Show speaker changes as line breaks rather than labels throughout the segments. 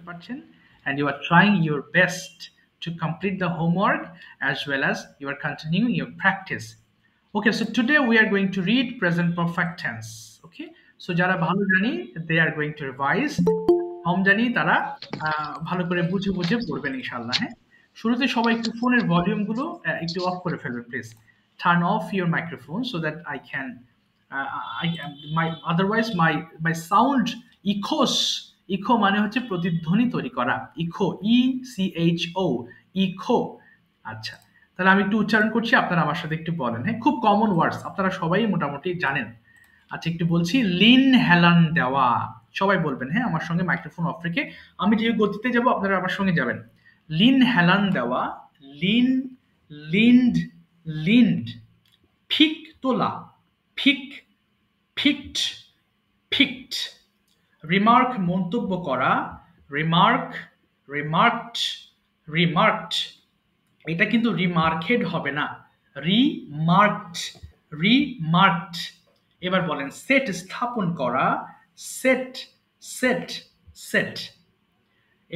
পারছেন, and you are trying your best to complete the homework as well as you are continuing your practice. Okay, so today we are going to read present perfect tense. Okay, so যারা ভালো জানি they are going to revise, কম জানি তারা ভালো করে বুঝে বুঝে পড়বেন ইনশাআল্লাহ। হ্যাঁ, শুরুতে সবাই একটু ফোনের ভলিউম গুলো একটু অফ করে ফেলবেন please. Turn off your microphone so that I can my otherwise my sound echoes. Eco মানে হচ্ছে প্রতিধ্বনি তৈরি করা, ইকো, ECHO, ইকো। আচ্ছা, তাহলে আমি একটু উচ্চারণ করছি, আপনারা আমার সাথে একটু বলেন। হ্যাঁ, খুব কমন ওয়ার্ডস, আপনারা সবাই মোটামুটি জানেন। আচ্ছা, একটু বলছি, লিন হেলান দেওয়া, সবাই বলবেন। হ্যাঁ, আমার সঙ্গে মাইক্রোফোন অফ রেখে আমি যে গতিতে যাব আপনারা আমার সঙ্গে যাবেন। লিন হেলান দেওয়া, লিন, লিন্ড, লিন্ড, ফিক তোলা, ফিক, ফিক্ট, ফিক্ট, রিমার্ক মন্তব্য করা, রিমার্ক, রিমার্কড, রিমার্কড। এটা কিন্তু রিমার্কেড হবে না, রিমার্কড, রিমার্কড। এবার বলেন সেট স্থাপন করা, সেট, সেট, সেট।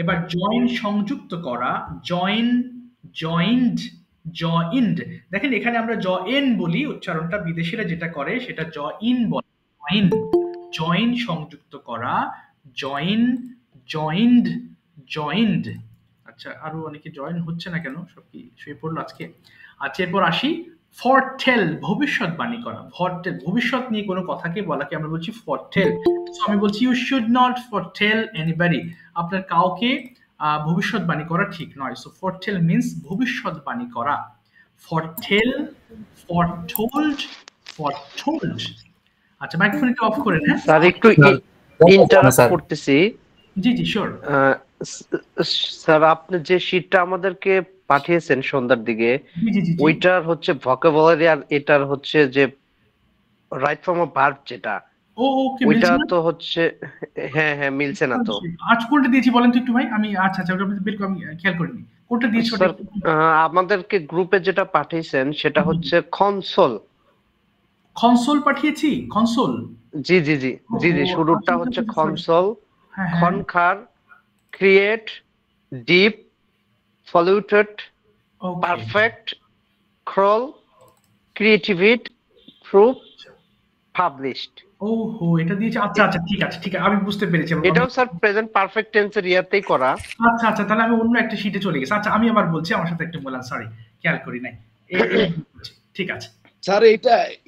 এবার জয়েন সংযুক্ত করা, জয়েন, জয়েন্ড, জয়েন্ড। দেখেন এখানে আমরা জয়েন বলি, উচ্চারণটা বিদেশিরা যেটা করে সেটা জইন বলে, জয়েন, জয়েন সংযুক্ত করা, জয়েন, জয়েন্ড, জয়েন্ড। আচ্ছা, আরো অনেকে জয়েন হচ্ছে না কেন, সব কি শুয়ে পড়লো আজকে? আচ্ছা, এরপর আসি, ফরটেল ভবিষ্যৎবাণী করা, ফরটেল ভবিষ্যৎ নিয়ে কোনো কথাকে বলাকে আমরা বলছি ফরটেল। সো আমি বলছি ইউ শুড নট ফরটেল এনিবডি, আপনার কাউকে ভবিষ্যৎবাণী করা ঠিক নয়। সো ফরটেল মিন্স ভবিষ্যৎবাণী করা, ফরটেল, ফরটোল্ড, ফরটোল্ড। আচ্ছা, মাইক্রোফোন একটু অফ করেন। হ্যাঁ
স্যার, একটু ইন্টারাপ্ট করতেছি।
জি জি শিওর।
স্যার, আপনি যে শীটটা আমাদেরকে পাঠিয়েছেন সন্ধ্যার দিকে, ওইটার হচ্ছে ভোকাবুলারি আর এটার হচ্ছে যে রাইট ফর্ম অফ ভার্ব যেটা, ওইটা তো হচ্ছে হ্যাঁ হ্যাঁ মিলছে না তো।
আজ কোনটা দিয়েছি বলেন তো একটু ভাই, আমি আচ্ছা আচ্ছা ওটা বিলকুল আমি খেয়াল করিনি, কোনটা দিয়েছি ওটা?
আমাদেরকে গ্রুপে যেটা পাঠিয়েছেন সেটা হচ্ছে কনসোল।
কনসোল পাঠিয়েছি, কনসোল?
জি জি জি জি জি, শুরুটা হচ্ছে কনসোল, খনখার, create, deep, polluted, perfect, crawl, creativity, proof, published.
ওহো, এটা দিয়েছি। আচ্ছা আচ্ছা, ঠিক আছে ঠিক আছে, আমি বুঝতে পেরেছি।
এটাও স্যার প্রেজেন্ট পারফেক্ট টেন্সের ইয়াতেই করা।
আচ্ছা আচ্ছা, তাহলে আমি অন্য একটা শীটে চলে গেছি। আচ্ছা, আমি আবার বলছি, আমার সাথে একটু বললাম, সরি খেয়াল করি নাই। ঠিক আছে
স্যার,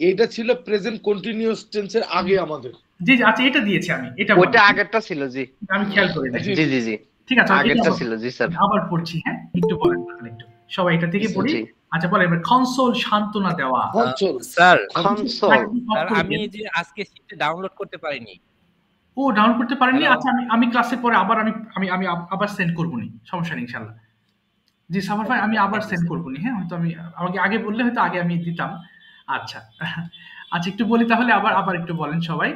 এটা ছিল প্রেজেন্ট কন্টিনিউয়াস টেন্সের আগে আমাদের।
জি জি, আচ্ছা এটা দিয়েছি আমি, এটা
ওটা আগেরটা ছিল। জি,
আমি খেয়াল করি নাই।
জি জি জি,
ঠিক আছে,
আগেরটা ছিল। জি স্যার,
আবার পড়ছি। হ্যাঁ, একটু বলেন একটু, সবাই এটা থেকে পড়ি। আচ্ছা বলেন এবার, কনসোল সান্ত্বনা দেওয়া।
স্যার,
কনসোল
স্যার আমি যে আজকে শীটটা ডাউনলোড করতে পারিনি।
ও, ডাউনলোড করতে পারেননি? আচ্ছা, আমি ক্লাসের পরে আবার আমি আবার সেন্ড করবো নি, সমস্যা নেই ইনশাআল্লাহ। জি সাফার ভাই, আমি আবার সেন্ড করবো নি। হ্যাঁ, হয়তো আমি আমাকে আগে বললে হয়তো আগে আমি দিতাম। আচ্ছা আচ্ছা, একটু বলি তাহলে, আবার একটু বলেন সবাই।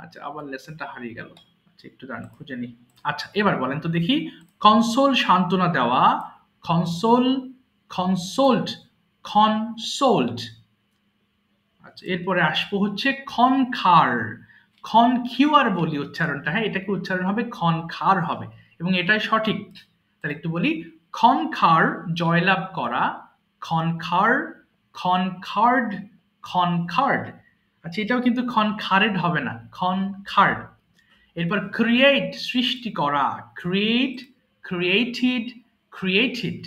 আচ্ছা, আবার লেসনটা হারিয়ে গেল। আচ্ছা, একটু দাঁড়ান, খুঁজে নি। আচ্ছা, এবার বলেন তো দেখি, কনসোল সান্ত্বনা দেওয়া, কনসোল, কনসোল্ড, কনসোল্ড। আচ্ছা, এরপরে আসবো হচ্ছে খনখার, খনখিওয়ার বলি উচ্চারণটা। হ্যাঁ, এটাকে উচ্চারণ হবে খনখার হবে, এবং এটাই সঠিক। তাহলে একটু বলি, খনখার জয়লাভ করা, খনখার, খনখার্ড, খনখার্ড। আচ্ছা, এটাও কিন্তু খনখারেড হবে না, খনখার্ড। এরপর ক্রিয়েট সৃষ্টি করা, ক্রিয়েট, ক্রিয়েটেড, ক্রিয়েটেড।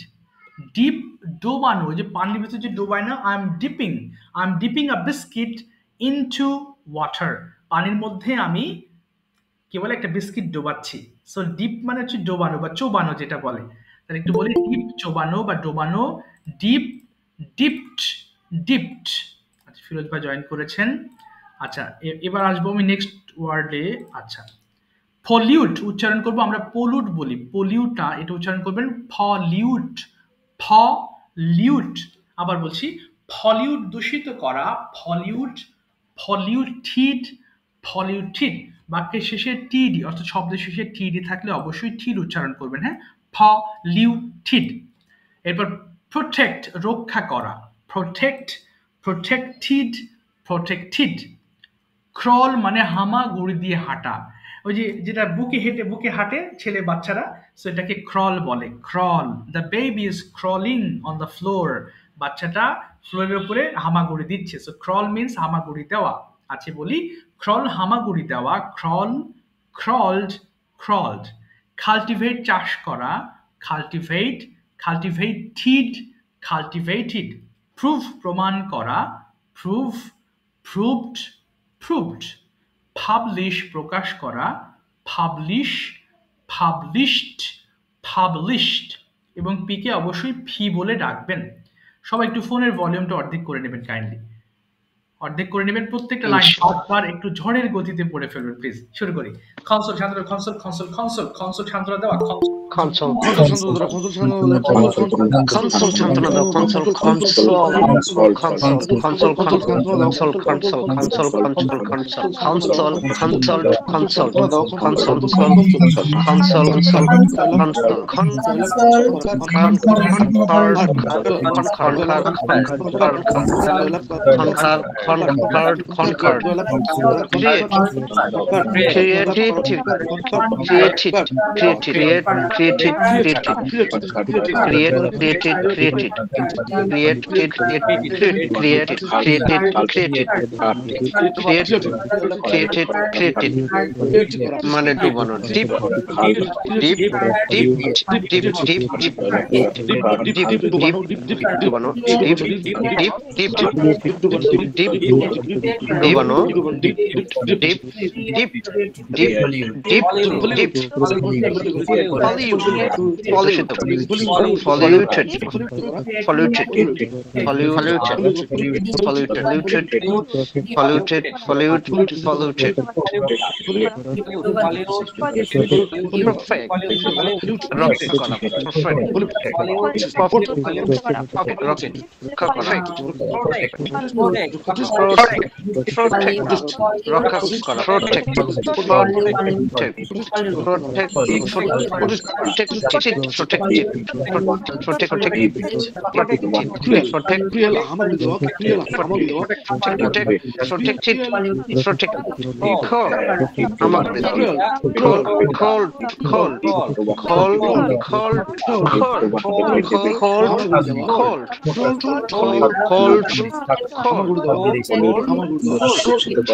ডিপ ডোবানো, যে পানির ভিতরে যে ডোবায় না, I am dipping a biscuit into water, পানির মধ্যে আমি কি বলে একটা বিস্কিট ডোবাচ্ছি। সো ডিপ মানে হচ্ছে ডোবানো বা চোবানো যেটা বলে। তাহলে একটু বলি, ডিপ চোবানো বা ডোবানো, ডিপ, ডিপড, ডিপড। আচ্ছা, ফিরোজ ভাই জয়েন করেছেন। আচ্ছা, এবার আসবো আমি নেক্সট ওয়ার্ডে। আচ্ছা, পলিউট উচ্চারণ করবো আমরা, পলুট বলি, পলিউটা এটা উচ্চারণ করবেন ফলিউট, ফলিউট। আবার বলছি, ফলিউট দূষিত করা, ফলিউট, ফলিউটিড, ফলিউটিড। বাক্যের শেষে টিডি অর্থাৎ শব্দের শেষে টিডি থাকলে অবশ্যই ঠিড উচ্চারণ করবেন। হ্যাঁ, ফলিউটিড। এরপর প্রোটেক্ট রক্ষা করা, প্রোটেক্ট, প্রোটেক্টিড, প্রোটেক্টিড। ক্রল মানে হামাগুড়ি দিয়ে হাঁটা। ওই যে যেটা বুকে হাঁটে ছেলে বাচ্চারা, সো এটাকে ক্রল বলে, crawl. The baby is crawling on the floor, বাচ্চাটা ফ্লোরের উপরে হামাগুড়ি দিচ্ছে। সো ক্রল মিন্স হামাগুড়ি দেওয়া। আছে বলি ক্রল হামাগুড়ি দেওয়া, ক্রল, ক্রলড, ক্রলড। কাল্টিভেট চাষ করা, কাল্টিভেট, কাল্টিভেটেড, কাল্টিভেটেড। প্রুফ প্রমাণ করা, প্রুফ, প্রুভড, প্রুভড। পাবলিশ প্রকাশ করা, পাবলিশ, পাবলিশড, পাবলিশড। এবং পিকে অবশ্যই ফি বলে ডাকবেন। সবাই একটু ফোনের ভলিউমটা অর্ধেক করে নেবেন কাইন্ডলি, অর্ধেক করে নেবেন। প্রত্যেকটা লাইন বারবার একটু ঝড়ের গতিতে পড়ে ফেলবেন প্লিজ। শুরু করি। কনসোল শান্তরা, কনসোল, কনসোল, কনসোল, কনসোল শান্তরা দেওয়া,
কনসোল কনসোল শান্তনা দাও, console console console console console console console console console console console console মানে ডুবানো, deep deep deep deep deep deep ডুবানো, ডিপ ডিপ ডিপ ডিপ ডুবানো, deep deep deep deep deep deep polluted, polluted, polluted, polluted, polluted, polluted,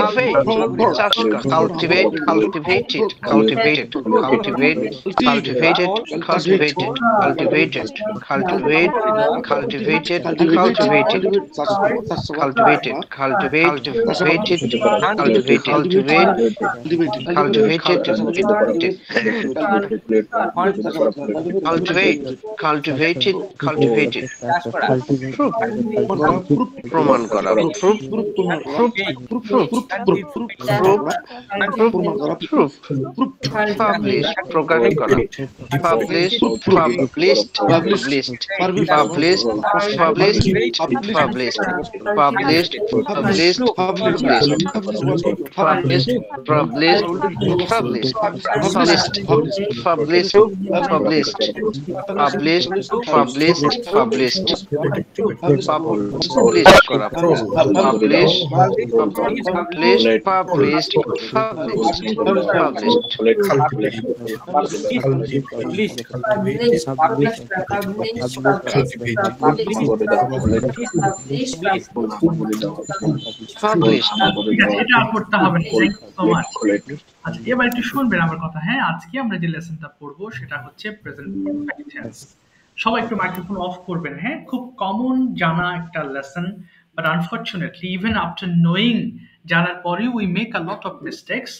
perfect, cultivate, cultivated, cultivated, cultivate, cultivated, cultivated, cultivated, cultivate, cultivated, cultivated, cultivated, cultivated, cultivated, cultivate, cultivate, cultivated, cultivated, প্রমাণ করা, proof, publish, প্রকাশ করা, publish, published, published, published, published, published, published, published, published, published, published, published, published, published, published, published, published, publish করা, publish, publish, published,
এবার একটু শুনবেন আমার কথা। হ্যাঁ, আজকে আমরা যে লেসনটা পড়বো সেটা হচ্ছে প্রেজেন্ট পারফেক্ট টেন্স। সবাই একটু মাইক্রোফোন অফ করবেন। হ্যাঁ, খুব কমন জানা একটা lesson, but unfortunately even after knowing, জানার পরেও we make a lot of mistakes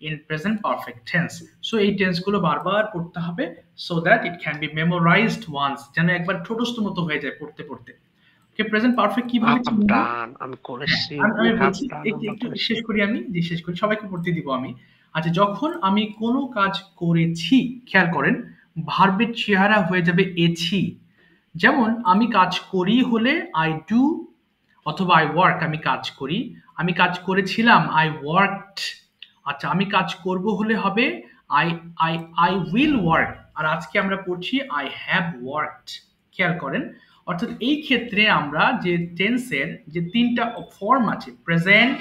in present perfect tense. So এই টেন্সগুলো বারবার পড়তে হবে so that it can be memorized once, যেন একবার ঠোঁটস্থ মতো হয়ে যায় পড়তে পড়তে। ওকে, প্রেজেন্ট পারফেক্ট কিভাবে
আমি করেছি,
আমি বলছি, একটু শেষ করি, আমি যে শেষ করি, সবাইকে পড়তে দিব আমি। আচ্ছা, যখন আমি কোনো কাজ করেছি, খেয়াল করেন ভার্বের চেহারা হয়ে যাবে এছি। যেমন আমি কাজ করি হলে আই ডু, অথবা আই ওয়ার্ক, আমি কাজ করি। আমি কাজ করেছিলাম, আই ওয়ার্কড। আচ্ছা, আমি কাজ করব হলে হবে I I I will work. আর আজকে আমরা পড়ছি আই হ্যাভ ওয়ার্কড। খেয়াল করেন, অর্থাৎ এই ক্ষেত্রে আমরা যে টেন্সের যে তিনটা ফর্ম আছে, present,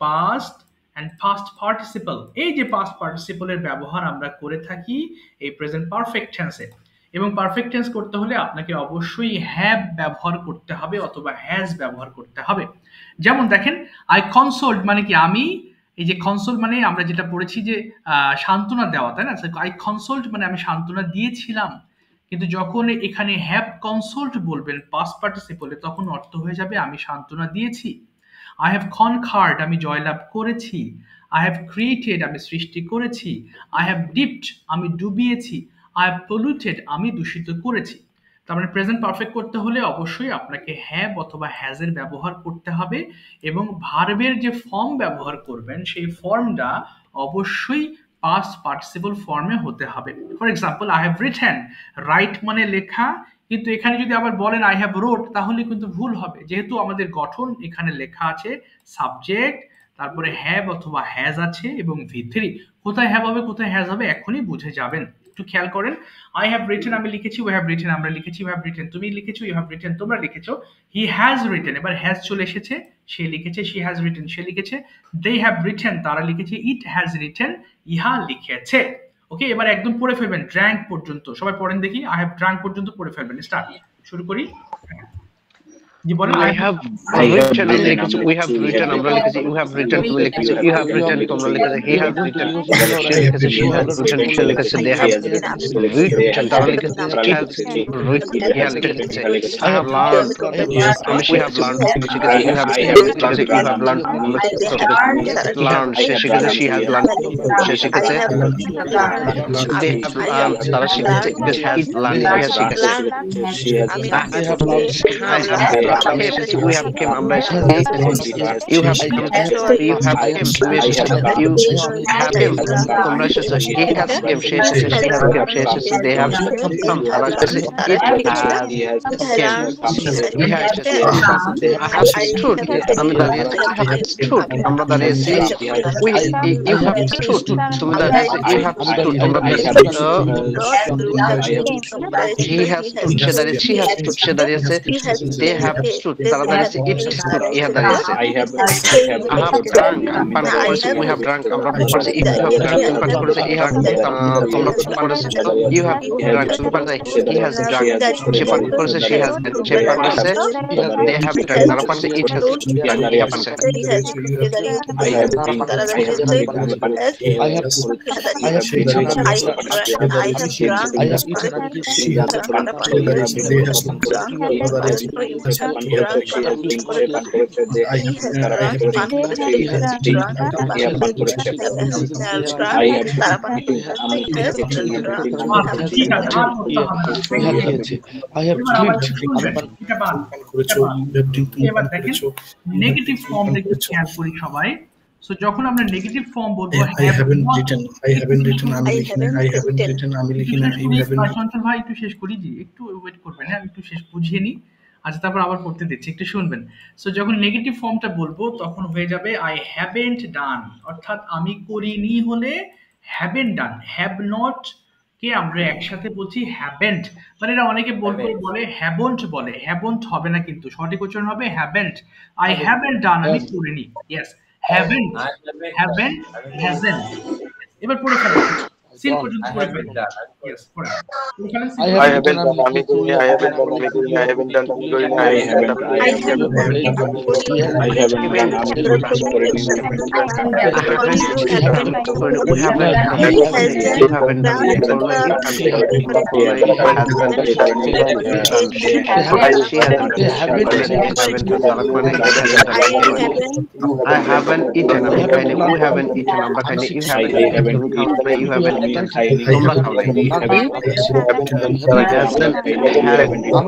past and past participle, এই যে পাস্ট পার্টিসিপলের ব্যবহার আমরা করে থাকি এই প্রেজেন্ট পারফেক্ট টেন্সে। এবং পারফেক্ট টেন্স করতে হলে আপনাকে অবশ্যই হ্যাভ ব্যবহার করতে হবে অথবা হ্যাজ ব্যবহার করতে হবে। যেমন দেখেন, আই কনসোল্ড মানে কি, আমি এই যে কনসোল মানে আমরা যেটা পড়েছি যে সান্ত্বনা দেওয়া, তাই না? আই কনসোল্ড মানে আমি সান্ত্বনা দিয়েছিলাম। কিন্তু যখন এখানে হ্যাভ কনসোল্ড বলবেন পাস্ট পার্টিসিপলে, তখন অর্থ হয়ে যাবে আমি সান্ত্বনা দিয়েছি। আই হ্যাভ কনকার্ড আমি জয়লাভ করেছি। আই হ্যাভ ক্রিয়েটেড আমি সৃষ্টি করেছি। আই হ্যাভ ডিপড আমি ডুবিয়েছি। আই হ্যাভ পলিউটেড আমি দূষিত করেছি। তার মানে প্রেজেন্ট পারফেক্ট করতে হলে অবশ্যই আপনাকে হ্যাভ অথবা হ্যাজের ব্যবহার করতে হবে, এবং ভার্বের যে ফর্ম ব্যবহার করবেন সেই ফর্মটা অবশ্যই পাস্ট পার্টিসিপল ফর্মে হতে হবে। For example, I have written, right মানে লেখা, কিন্তু এখানে যদি আবার বলেন আই হ্যাভ রোট তাহলে কিন্তু ভুল হবে, যেহেতু আমাদের গঠন এখানে লেখা আছে সাবজেক্ট, তারপরে হ্যাভ অথবা হ্যাজ আছে এবং ভি3। কোথায় হ্যাভ হবে কোথায় হ্যাজ হবে এখনই বুঝে যাবেন। একটু খেয়াল করেন, আই হ্যাভ রিটেন আমি লিখেছি, উই হ্যাভ রিটেন আমরা লিখেছি, উই হ্যাভ রিটেন তুমি লিখেছো, ইউ হ্যাভ রিটেন তোমরা লিখেছো, হি হ্যাজ রিটেন এবার হ্যাজ চলে এসেছে, সে লিখেছে, শি হ্যাজ রিটেন সে লিখেছে, দে হ্যাভ রিটেন তারা লিখেছে, ইট হ্যাজ রিটেন ইহা লিখেছে। ওকে, এবার একদম পড়ে ফেলবেন ড্রাঙ্ক পর্যন্ত, সবাই পড়েন দেখি, আই হ্যাভ ড্রাঙ্ক পর্যন্ত পড়ে ফেলবেন। স্টার্ট, শুরু করি। জি বলেন।
I have written আমি লিখেছি, we have written আমরা লিখেছি, you have written তুমি লিখেছো, you have written তোমরা লিখেছো, he have written সে লিখেছে, she has written সে লিখেছে, they have written তারা লিখেছে, he has written ইহা লিখেছে। I have learned আমি we have learned শিখেছি, you have learned learned সে শিখেছে, she has learned সে শিখেছে, they have তারা শিখেছে, it has learned ইহা শিখেছে। আমি এসেছি, we have came আমরা এসেছি, you have come তুমি এসেছো, you have came তোমরা এসেছো, he has came সে এসেছে, she has came সে এসেছে, they have come তারা এসেছে, it has came ইহা এসেছে। I have stood আমি দাঁড়িয়েছি, I have stood আমরা দাঁড়িয়েছি, you have stood তুমি দাঁড়িয়েছো, you have stood তোমরা দাঁড়িয়েছো, he has stood সে দাঁড়িয়েছে, she has stood সে দাঁড়িয়েছে, they have stood তারা দাঁড়িয়েছে, it stood ইহা দাঁড়িয়েছে। I have drunk পান করেছি, we have drunk আমরা পান করেছি, you have drunk তুমি পান করেছো, you have তোমরা পান করেছো, you have drunk তুমি পান করেছো, he has drunk সে পান করেছে, she has সে পান করেছে, they have drunk তারা পান করেছে, it has ইহা পান করেছে। I have
নেগেটিভ ফর্ম দেখে খেয়াল করি সবাই। সো যখন আমরা নেগেটিভ ফর্ম বলবো,
I haven't written আমি লিখি না, I haven't written আমি লিখি না, you haven't
সঞ্চল ভাই একটু শেষ করি, জি একটু ওয়েট করবেন, হ্যাঁ আমি একটু শেষ বুঝিয়ে নিই, আচ্ছা তারপর আবার পড়তে দিচ্ছি, একটু শুনবেন। সো যখন নেগেটিভ ফর্মটা বলবো তখন হয়ে যাবে আই হ্যাভেন্ট ডান, অর্থাৎ আমি করিনি হলে হ্যাভেন্ট ডান। হ্যাভ নট কে আমরা একসাথে বলছি হ্যাভেন্ট, মানে এটা অনেকে বলে হ্যাভন্ট বলে, হ্যাভন্ট হবে না, কিন্তু সঠিক উচ্চারণ হবে হ্যাভেন্ট। আই হ্যাভেন্ট ডান আমি করিনি, ইয়েস হ্যাভেন্ট হ্যাভেন্ট হ্যাজেন্ট। এবার পড়ে ফেলেন সিল পর্যন্ত পড়ে ফেলেন, ইয়েস পড়েন।
I haven't done আমি করিনি, I haven't done আমি করিনি, I haven't done আমি করিনি, I haven't done আমি করিনি, I haven't done আমি করিনি,
we haven't you haven't done it, I haven't eaten আমি খাইনি, we haven't eaten আমরা খাইনি, you haven't eaten you haven't eaten তোমরা খাও নাই, এখানে they haven't eaten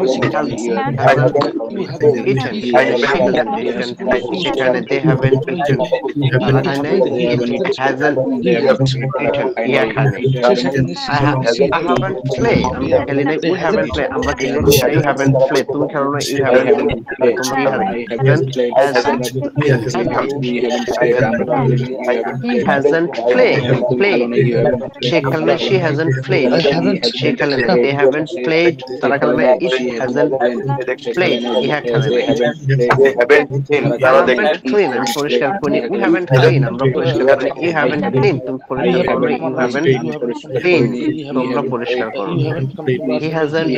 তারা খায় নাই, hasn't eaten ইয়া খায় নাই। I haven't played আমি খেলি নাই, we haven't played আমরা খেলি নাই, you haven't played তুমি খেলো না, you haven't played তোমরা he hasn't played সে খেলে না, she hasn't played, সে খেলে না, they haven't played, তারা খেলে না, it hasn't played, ইহা খেলে না,
they haven't seen,
I
তারা
haven't
দেখেনি,
clean, আমি পরিষ্কার করিনি, we haven't clean, আমরা পরিষ্কার করিনি, you haven't clean, তুমি পরিষ্কার করো, you haven't clean, তোমরা পরিষ্কার করো, he hasn't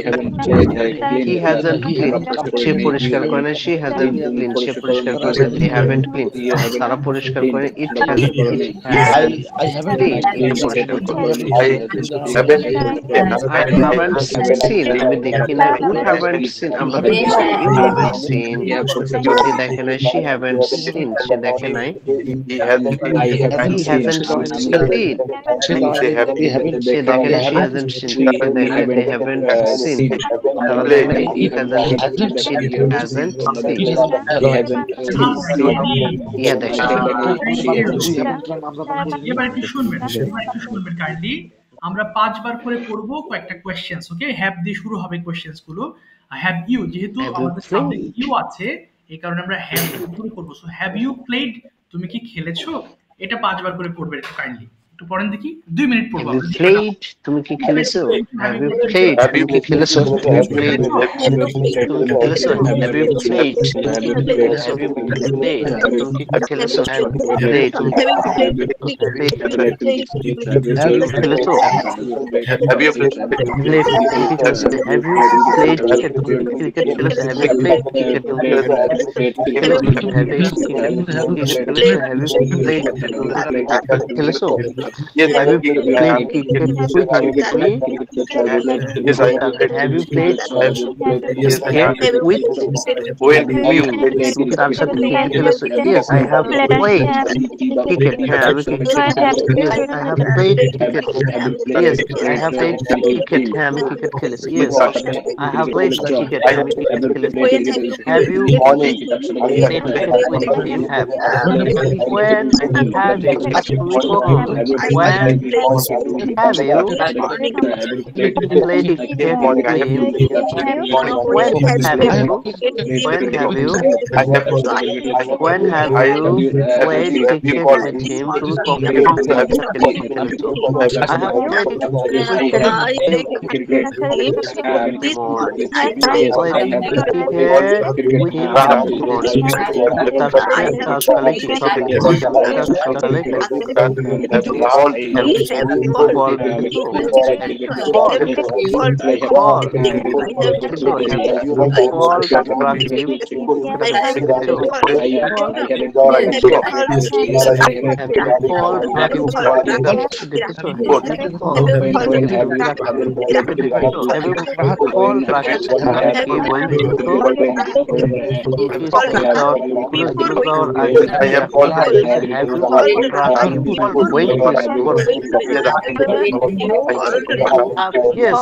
clean, সে পরিষ্কার করে না, she hasn't clean, সে পরিষ্কার করে না, they haven't clean, তারা পরিষ্কার করে, it hasn't clean, পরিষ্কার করো,
I haven't
seen, আমি দেখি না, you haven't seen, আমরা দেখি না, you haven't seen, সে দেখে না, she haven't seen, সে দেখে নাই,
he hasn't
he hasn't seen,
they haven't
সে দেখে না, she hasn't seen, সে দেখে they haven't seen, তারা দেখে না, it hasn't seen, ইয়া দেখে না।
এবার একটু শুনবেন কাইন্ডলি, আমরা 5 বার করে পড়বো কয়েকটা কোশ্চেন্স, ওকে? হ্যাভ দিয়ে শুরু হবে কোশ্চেন্স গুলো। হ্যাভ ইউ, যেহেতু আমাদের সাবজেক্ট ইউ আছে, এই কারণে আমরা হ্যাভ শুরু করব। সো হ্যাভ ইউ প্লেড, তুমি কি খেলেছো? এটা 5 বার করে পড়বে একটু কাইন্ডলি, একটু পড়েন দেখি, 2 মিনিট পড়বো।
Have you played? তুমি কি খেলেছো? Have you played? তুমি কি খেলেছো? Have you played? তুমি কি খেলেছো? Have you played? Have you played? তুমি কি খেলেছো? Have you played? তুমি কি খেলেছো?
have you played
Played, তুমি কি খেলেছো? Have you played cricket? তুমি কি cricket খেলেছো? Have you played cricket? তুমি কি খেলেছো? Have you played খেলেছো?
yes
Have you played cricket with me?
yes I
Have you played
yes I have
cricket with
when
me? তুমি তার সাথে cricket খেলেছো? Yes, I have played cricket. হ্যাঁ, আমি cricket খেলেছি। Yes, I have played cricket. Yes, I have played cricket. হ্যাঁ, আমি cricket খেলেছি। Yes, I have played cricket. আমি cricket খেলেছি। Have you
morning
played cricket with me? You have. When have you? তুমি কখন? When have you played cricket with him? When have you? When have you?
I have
When have you played cricket with him? তুমি কখন খেলেছো? I have played cricket with him morning. I played cricket with him morning. সকালে কি সকালে
all
ball yes,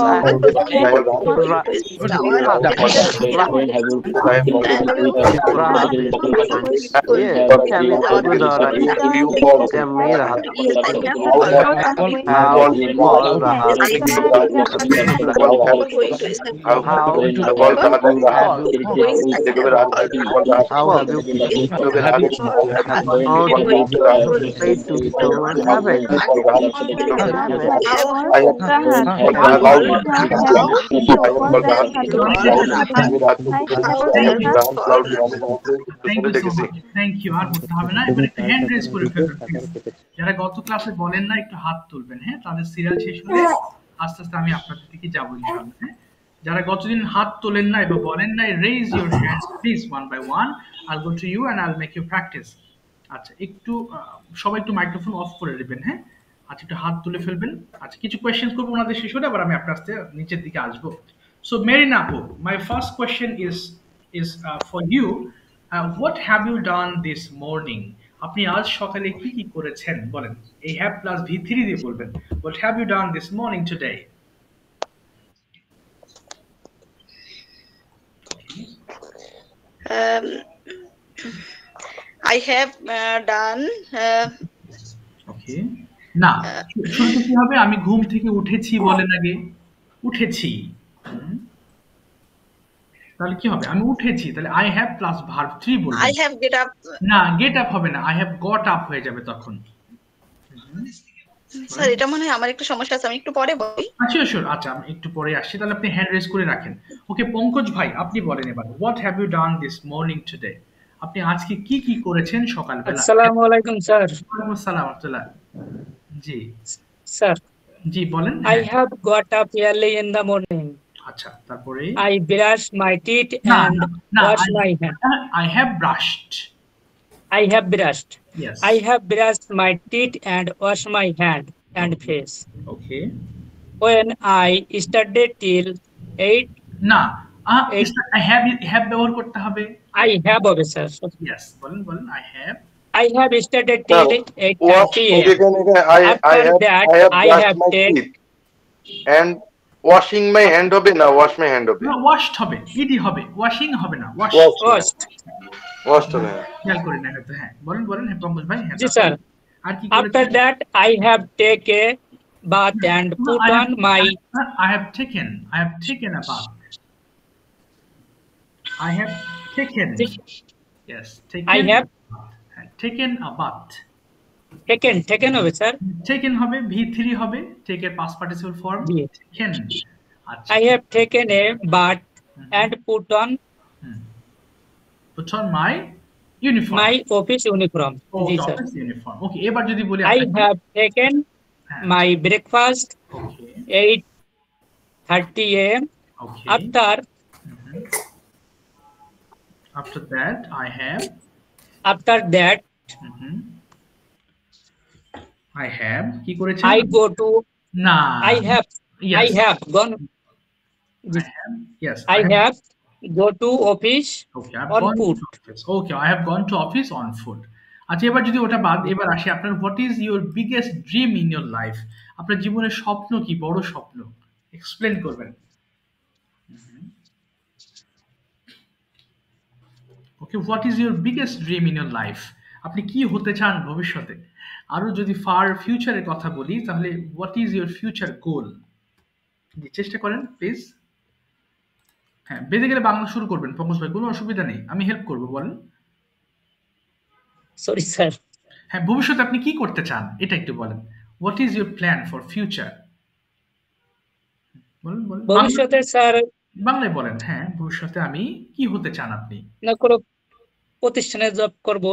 thank you. আর বলতে হবে না, এবার একটু হ্যান্ড রেজ করে ফেলবেন প্লিজ। যারা গত ক্লাসে বলেন না একটু হাত তুলবেন, হ্যাঁ? তাদের সিরিয়াল শেষ হলে আস্তে আস্তে আমি আপনাদের দিকে যাবো ইনশাআল্লাহ। হ্যাঁ, যারা গতদিন হাত তোলেন নাই বা বলেন নাই, raise your hands please one by one. I'll go to you and I'll make you practice. আচ্ছা, একটু সবাই একটু মাইক্রোফোন অফ করে দিবেন, হ্যাঁ? আচ্ছা, একটু হাত তুলে ফেলবেন। আচ্ছা, কিছু কোয়েশ্চেন করবো ওনাদের শেষ হলে, আবার আমি আপনার আস্তে নিচের দিকে আসবো। সো মেরিনা আপু, my first question is for you. What have you done this morning? আপনি আজ সকালে কি কি করেছেন বলেন। এই have plus V3 দিয়ে বলবেন। What have you done this morning today?
I have done
Okay. না, শুরুতে কি হবে? আমি ঘুম থেকে উঠেছি বলেন আগে। উঠেছি। তাহলে কি হবে? আমি উঠেছি, তাহলে I have plus verb 3 বলবো।
I have get up.
না, get up হবে না, I have got up হয়ে যাবে তখন।
স্যার এটা মনে হয় আমার একটু সমস্যা আছে, আমি একটু পরে বলি।
আচ্ছা শিওর, আচ্ছা আমি একটু পরে আসছি, তাহলে আপনি হ্যান্ড রেজ করে রাখেন। ওকে পঙ্কজ ভাই আপনি বলেন এবার, what have you done this morning today? আপনি আজকে কি কি করেছেন সকালবেলা?
আসসালামু আলাইকুম স্যার।
ওয়ালাইকুম আসসালাম আব্দুল্লাহ। জি
স্যার,
জি বলেন।
I have got up early in the morning.
আচ্ছা তারপরে?
I brushed my teeth
না
and
না
washed my hand.
I have brushed.
I have brushed.
Yes.
I have brushed my teeth and washed my hand and face.
Okay.
When I studied till 8,
না
Eight.
I have ব্যবহার করতে হবে।
I have হবে sir.
Yes বলেন বলেন I have.
I have studied
Sir,
till
Wash,
8:30 a.m.
I
After
have
that, I
brushed
have
my
taken
teeth and washing my hand হবে না wash my hand হবে
না washed হবে, ED হবে, washing হবে না, ওয়াশ।
washed.
wash হবে।
খেয়াল করি না হয়তো। হ্যাঁ বলেন বলেন হ্যাঁ পঙ্কজ ভাই। হ্যাঁ
জি স্যার।
আর কি
After
করেছেন?
that, I have taken a bath and put on my
I have taken a bath. I have taken. Yes, taken.
I have
taken a bath.
taken হবে স্যার।
Taken হবে, V3 হবে, take এর past participle form.
জি।
Taken. আচ্ছা।
I have taken a bath and put on
my uniform.
my office uniform. G sir.
office uniform. Okay, এবার যদি বলি
I have taken my breakfast
Okay.
8:30 a.m.
Okay. After that, I have কি করেছেন?
I go to
না
I have
Yes.
I have gone
Yes.
I have go to office
Okay, I've
on
gone
foot.
to office. Okay, I have gone to office on foot. আচ্ছা এবার যদি ওটা বাদ, এবার আসি আপনার what is your biggest dream in your life? আপনার জীবনের স্বপ্ন কি, বড় স্বপ্ন এক্সপ্লেন করবেন। Okay, what is your biggest dream in your life? আপনি কি হতে চান ভবিষ্যতে? আরো যদি ফার ফিউচারের কথা বলি তাহলে what is your future goal? চেষ্টা করেন প্লিজ। হ্যাঁ বেঁধে গেলে বাংলা শুরু করবেন পঙ্কজ ভাই, কোনো অসুবিধা নেই, আমি হেল্প করবো, বলেন।
Sorry sir.
হ্যাঁ ভবিষ্যতে আপনি কি করতে চান এটা একটু বলেন। What is your plan for future? বলেন বলেন
ভবিষ্যতে স্যার
বাংলায় বলেন। হ্যাঁ ভবিষ্যতে আমি কি হতে চান আপনি?
না কোনো প্রতিষ্ঠানে জব করব।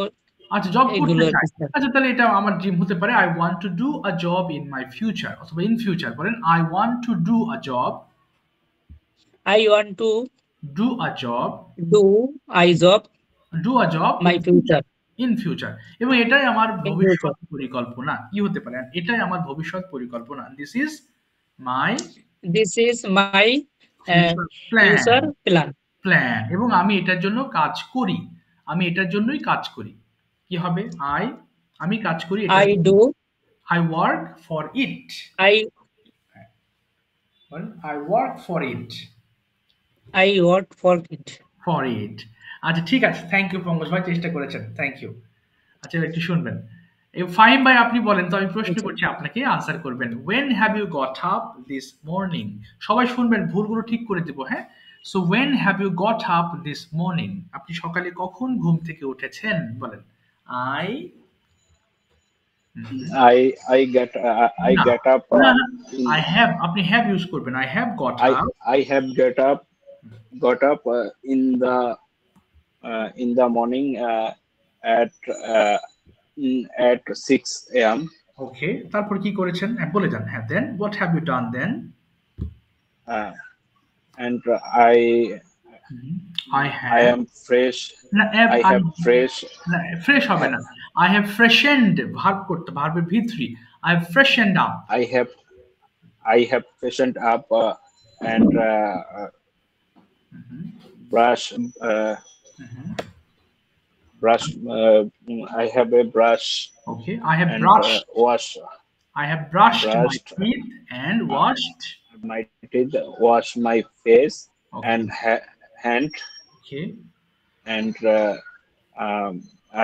আচ্ছা জব করতে
এগুলো
চাই।
আর কি স্যার।
আচ্ছা তাহলে এটা আমার ড্রিম হতে পারে I want to do a job in my future, অথবা ইন ফিউচার বলেন I want to do a job
I want to
do a job
do I job my future
in future. এবং এটাই আমার
in
ভবিষ্যৎ
future.
পরিকল্পনা। কি হতে পারে? এটাই আমার ভবিষ্যৎ পরিকল্পনা। This is my
This is my
plan
future plan.
Plan এবং আমি এটার জন্য কাজ করি, আমি এটার জন্যই কাজ করি। কি হবে? আমি কাজ করি,
I do
I work for it,
I
I work for it
work for it.
For it. আচ্ছা ঠিক আছে, থ্যাংক ইউ পঙ্কজ ভাই, চেষ্টা করেছেন, থ্যাংক ইউ। আচ্ছা একটু শুনবেন। ফাহিম ভাই আপনি বলেন তো, আমি প্রশ্ন করছি আপনাকে, আনসার করবেন। when have you got up this morning? সবাই শুনবেন, ভুলগুলো ঠিক করে দেব। হ্যাঁ, so when have you got up this morning? আপনি সকালে কখন ঘুম থেকে উঠেছেন বলেন।
I get up
I have, আপনি have ইউজ করবেন। I have got up
I have got up in the morning at 6 a.m.
ওকে, তারপর কি করেছেন বলে যান। হ্যাঁ, then what have you done then?
And
I
I am fresh.
না
I have fresh.
না ফ্রেশ হবে না, I have freshened, ভার্ব করতে, ভার্বের V3, I have freshened up।
I have freshened up and brush. I have a brush.
Okay, I have
and
brushed.
wash
I have brushed my
brushed.
teeth and washed.
my teeth, wash my face
Okay.
and hand,
Okay.
and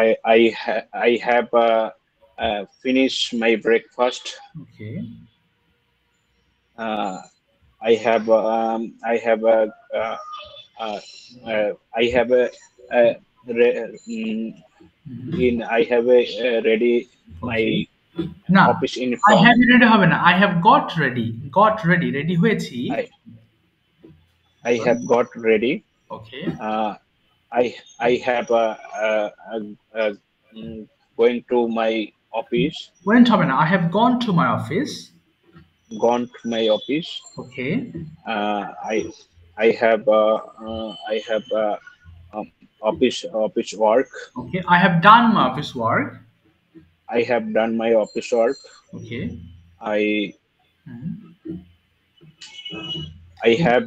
I have finished my breakfast.
Okay.
I have ready my
না,
office
I
uniform.
have ready হবে না, I have got ready, ready হয়েছি।
I have got ready.
Okay,
I have going to my office.
went হবে না, I have gone to my office।
Gone to my office.
Okay,
I have office work.
okay, I have done my office work।
I have done my office work.
Okay,
I have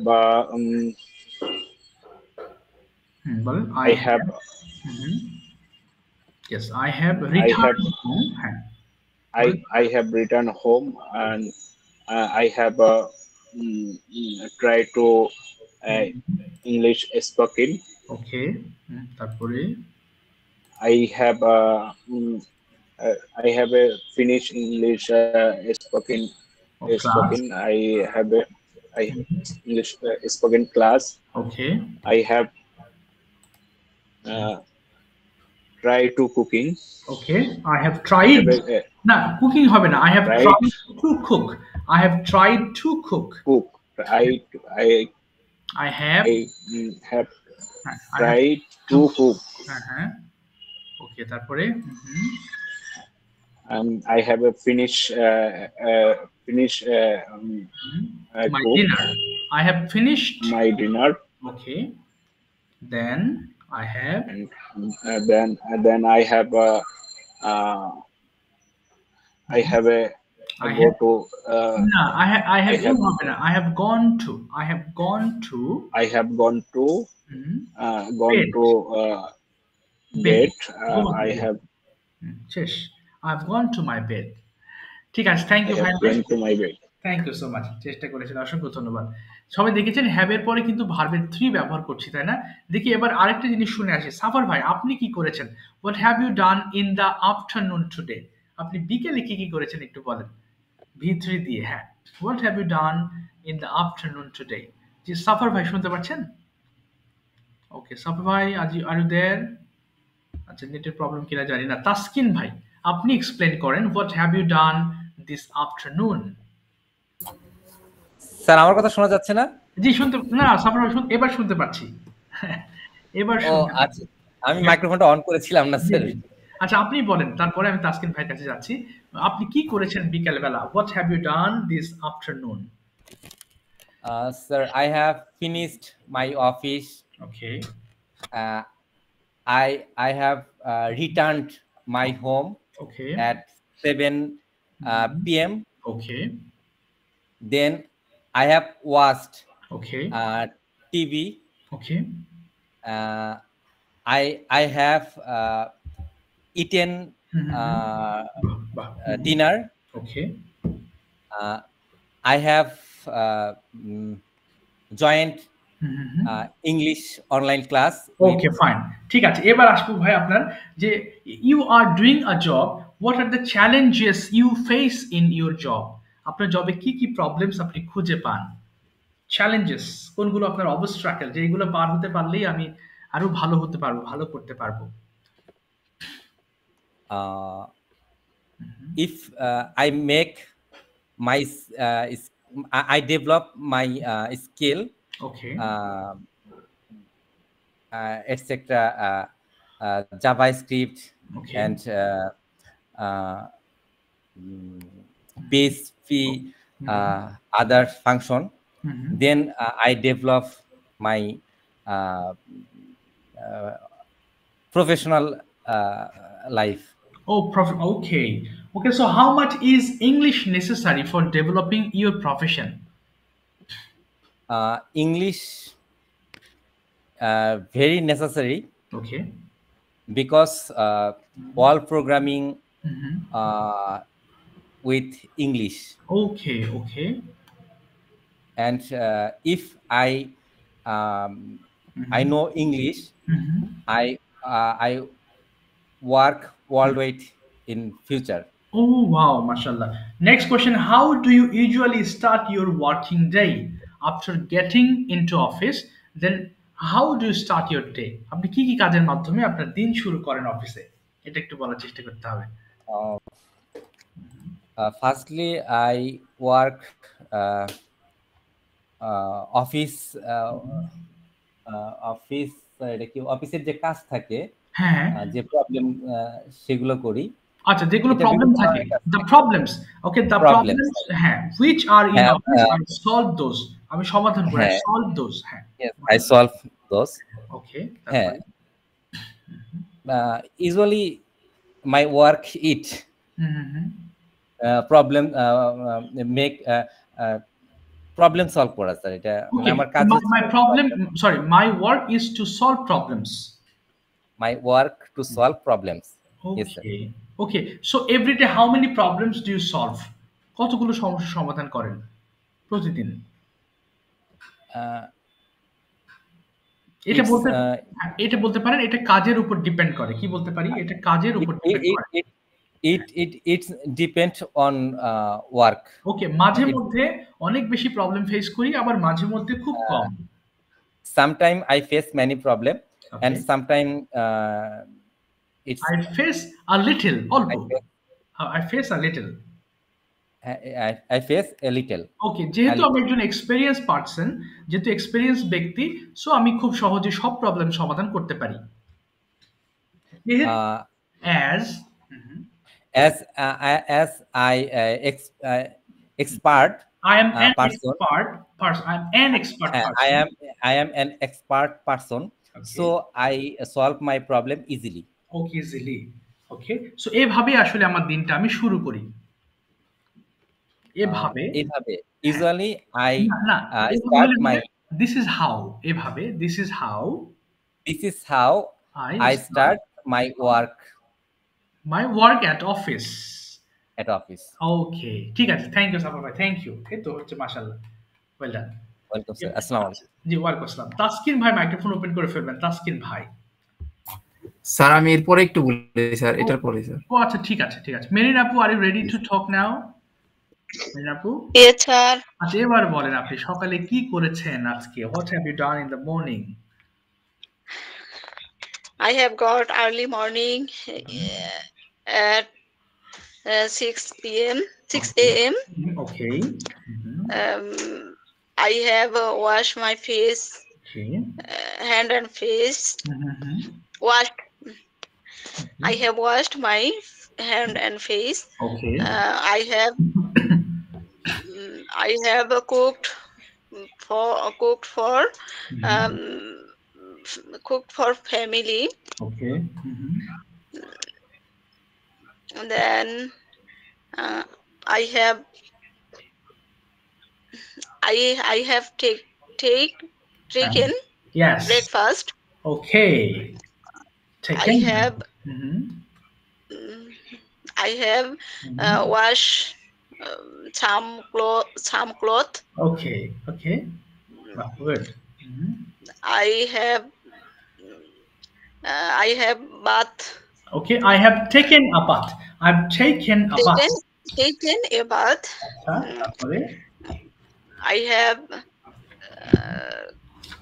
বলেন,
I have
yes, I have returned home। হ্যাঁ,
I have returned home and I have tried to English speaking.
Okay, তারপরে
I have a finished English spoken.
class।
I have a English spoken class.
Okay,
I have tried to cooking.
okay, I have tried, না cooking হবে না, I have
Right.
tried to cook, I have tried to cook।
Cook. I
have
have tried to cook.
হ্যাঁ, ওকে, তারপরে
I have a finish
my
cook
dinner, I have finished
my dinner.
Okay, then I have
And then I have a I have a
I
go
have-
to
no, I have
I have-
হবে না, I have gone to
I have gone to
mhm,
gone
Bed.
to bed. I have
শেষ, I have gone to my bed। ঠিক আছে, thank you ভাই,
gone to my bed.
Thank you so much, চেষ্টা করেছেন, অসংখ্য ধন্যবাদ। সবাই দেখেছেন হ্যাভের পরে কিন্তু ভার্বের 3 ব্যবহার করছি, তাই না? দেখি এবার আরেকটা জিনিস শুনে আসি। সাফার ভাই, আপনি কি করেছেন? What have you done in the afternoon today? আপনি বিকেলে কি কি করেছেন একটু বলেন, V3 দিয়ে। হ্যাঁ, what have you done in the afternoon today? জি, সাফার ভাই শুনতে পাচ্ছেন? ওকে, সাফার ভাই, আর ইউ দেয়ার? আচ্ছা, নেটের প্রবলেম কিনা জানি না। তাসকিন ভাই, আপনি এক্সপ্লেন করেন, what have you done this afternoon?
Sir আমার কথা শোনা যাচ্ছে না?
জি, শুনতে না, সাফার ভাই এবার শুনতে পাচ্ছি। এবার
ও
শুনতে
আচ্ছা, আমি মাইক্রোফোনটা অন করেছিলাম না স্যার।
আচ্ছা, আপনি বলেন, তারপরে আমি তাসকিন ভাইয়ের কাছে যাচ্ছি। আপনি কি করেছেন বিকেল বেলা? What have you done this afternoon?
Sir, I have finished my office.
Okay,
I have returned my home
okay,
at 7 p.m.
Okay,
Then I have watched
okay,
TV.
Okay,
I have eaten dinner.
Okay,
I have joined English online class.
Okay, fine, ঠিক আছে। এবার আসবো ভাই আপনার, যে you are doing a job, what are the challenges you face in your job? আপনার জবে কি কি প্রবলেমস আপনি খুঁজে পান? চ্যালেঞ্জেস কোনগুলো আপনার অবস্ট্রাকল, যেগুলো পার হতে পারলেই আমি আরো ভালো হতে পারবো, ভালো করতে পারবো?
If I make my I develop my skill,
okay,
etc. JavaScript
Okay.
and PHP other function, then I develop my professional life.
Oh, okay. Okay, so how much is English necessary for developing your profession?
English very necessary
Okay.
because all programming with English.
Okay, okay.
And if I know English, I work worldwide in future.
Oh, wow, mashallah. Next question, how do you usually start your working day? After getting into office, then how do you start your day? আপনি কি কি কাজের মাধ্যমে আপনার দিন শুরু করেন অফিসে? এটা একটু বলার চেষ্টা করতে হবে।
Firstly, I work office office এটা কি অফিসের যে কাজ থাকে
হ্যাঁ
যে প্রবলেম সেগুলো করি
আচ্ছা যেগুলো
এটা
প্রবলেম
বিভিন্ন
থাকে
ধরনের কাজ
দ্য
থাকে
problems okay the
problems
problems হ্যাঁ which are in
হ্যাঁ
office I solve those আমি সমাধান করি I
হ্যাঁ
solve those হ্যাঁ
yes I solve those
ওকে
হ্যাঁ
তারপরে
usually my work it problem make problem solve করা স্যার এটা মানে
okay
আমার কাজ
my,
হচ্ছে
my problem sorry my work is to solve problems
my work to solve problems yes sir
okay okay so every day how many problems do you solve কতগুলো সমস্যা সমাধান করেন প্রতিদিন এটা
it's
বলতে এটা বলতে পারেন এটা কাজের উপর ডিপেন্ড করে কি বলতে পারি এটা কাজের উপর ডিপেন্ড করে
it's depend on work
ওকে মাঝে
It-
মধ্যে অনেক বেশি প্রবলেম ফেস করি আবার মাঝে মধ্যে খুব কম
sometime I face many problem and
Okay.
sometime it's
I face a little অল্প
I face,
I face a little
I face a little
ওকে যেহেতু
A
আমি একজন এক্সপেরিয়েন্স পারসন যেহেতু এক্সপেরিয়েন্স ব্যক্তি সো আমি খুব সহজে সব প্রবলেম সমাধান করতে পারি
uh,
as
as I expert
I am an
person
person I am an expert person
I am an expert person
Okay.
so I solve my problem easily
okay easily okay so এইভাবে আসলে আমার দিনটা আমি শুরু করি এভাবে
এইভাবে usually I
না
start my
this is how এভাবে this is how
I start my work
at office
at office
ওকে ঠিক আছে থ্যাংক ইউ সাফর ভাই থ্যাংক ইউ এই তো হচ্ছে মাশাআল্লাহ ওয়েল ডান
welcome sir আসসালামু আলাইকুম
জি ওয়ালাইকুম আসসালাম তাসকিন ভাই মাইক্রোফোন ওপেন করে ফেলবেন তাসকিন ভাই
স্যার আমি এরপরে একটু বলি স্যার এটার পরে স্যার
ও আচ্ছা ঠিক আছে মেরিন আপু are you ready to talk now Merin আপু
Yes, sir.
আচ্ছা এবার বলেন আপনি সকালে কি করেছেন আজকে what have you done in the morning
I have got early morning at 6 p.m. 6 a.m.
Okay
I have washed my face,
okay
hand and face. Washed. I have washed my hand and face.
Okay
I have cooked for family.
Okay
And then I have taken
yes
breakfast.
okay
I have washed some cloth.
okay good
I have bath.
okay I have taken a bath I've taken a bath
Taken a bath.
তারপরে
I have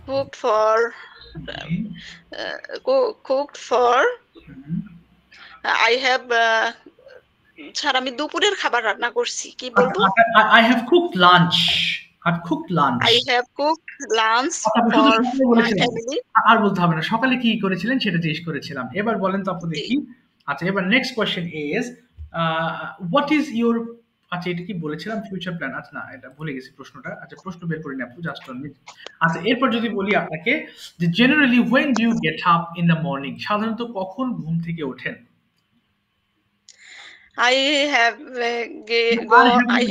cooked for I have sir আমি দুপুরের খাবার রান্না করছি কি বলবো
I have cooked lunch I've cooked lunch
I have cooked lunch
আচ্ছা, আপনি শুধু
for
সকালে
my
বলেছিলেন।
family.
আর বলতে হবে না সকালে কি করেছিলেন সেটা জিজ্ঞেস করেছিলাম এবার বলেন তো আপু দেখি আচ্ছা এবার next question is what is your আচ্ছা এটা কি বলেছিলাম ফিউচার প্ল্যান আচ্ছা না এটা ভুলে গেছি প্রশ্নটা আচ্ছা প্রশ্ন বের করে নি আপু জাস্ট 1 মিনিট আচ্ছা এরপর যদি বলি আপনাকে যে generally when do you get up in the morning সাধারণত কখন ঘুম থেকে ওঠেন
I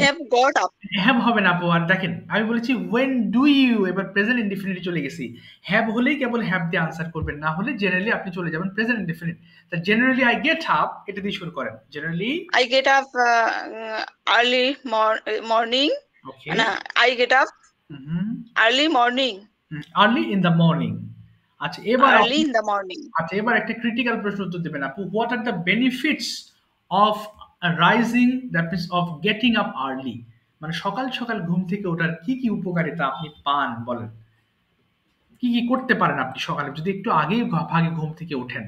have got up.
Have হবে না আপু আর দেখেন আমি বলেছি when do you এবার প্রেজেন্ট ইনডিফিনিট চলে গেছি হ্যাভ হলেই কেবল হ্যাভ দিয়ে আনসার করবেন না হলে জেনারেলি আপনি চলে যাবেন প্রেজেন্ট ইনডিফিনিট তা জেনারেলি আই গেট আপ এটা দিয়ে শুরু করেন generally
I get up early morning.
Okay
No, I get up early morning.
Early in the morning আচ্ছা এবার
Early in the morning.
আচ্ছা এবার একটা ক্রিটিক্যাল প্রশ্ন উত্তর দেবেন আপু what are the benefits of rising that means of getting up early মানে সকাল সকাল ঘুম থেকে ওঠার কি কি উপকারিতা আপনি পান বলেন কি কি করতে পারেন আপনি সকালে যদি একটু আগেই ভাগে ঘুম থেকে ওঠেন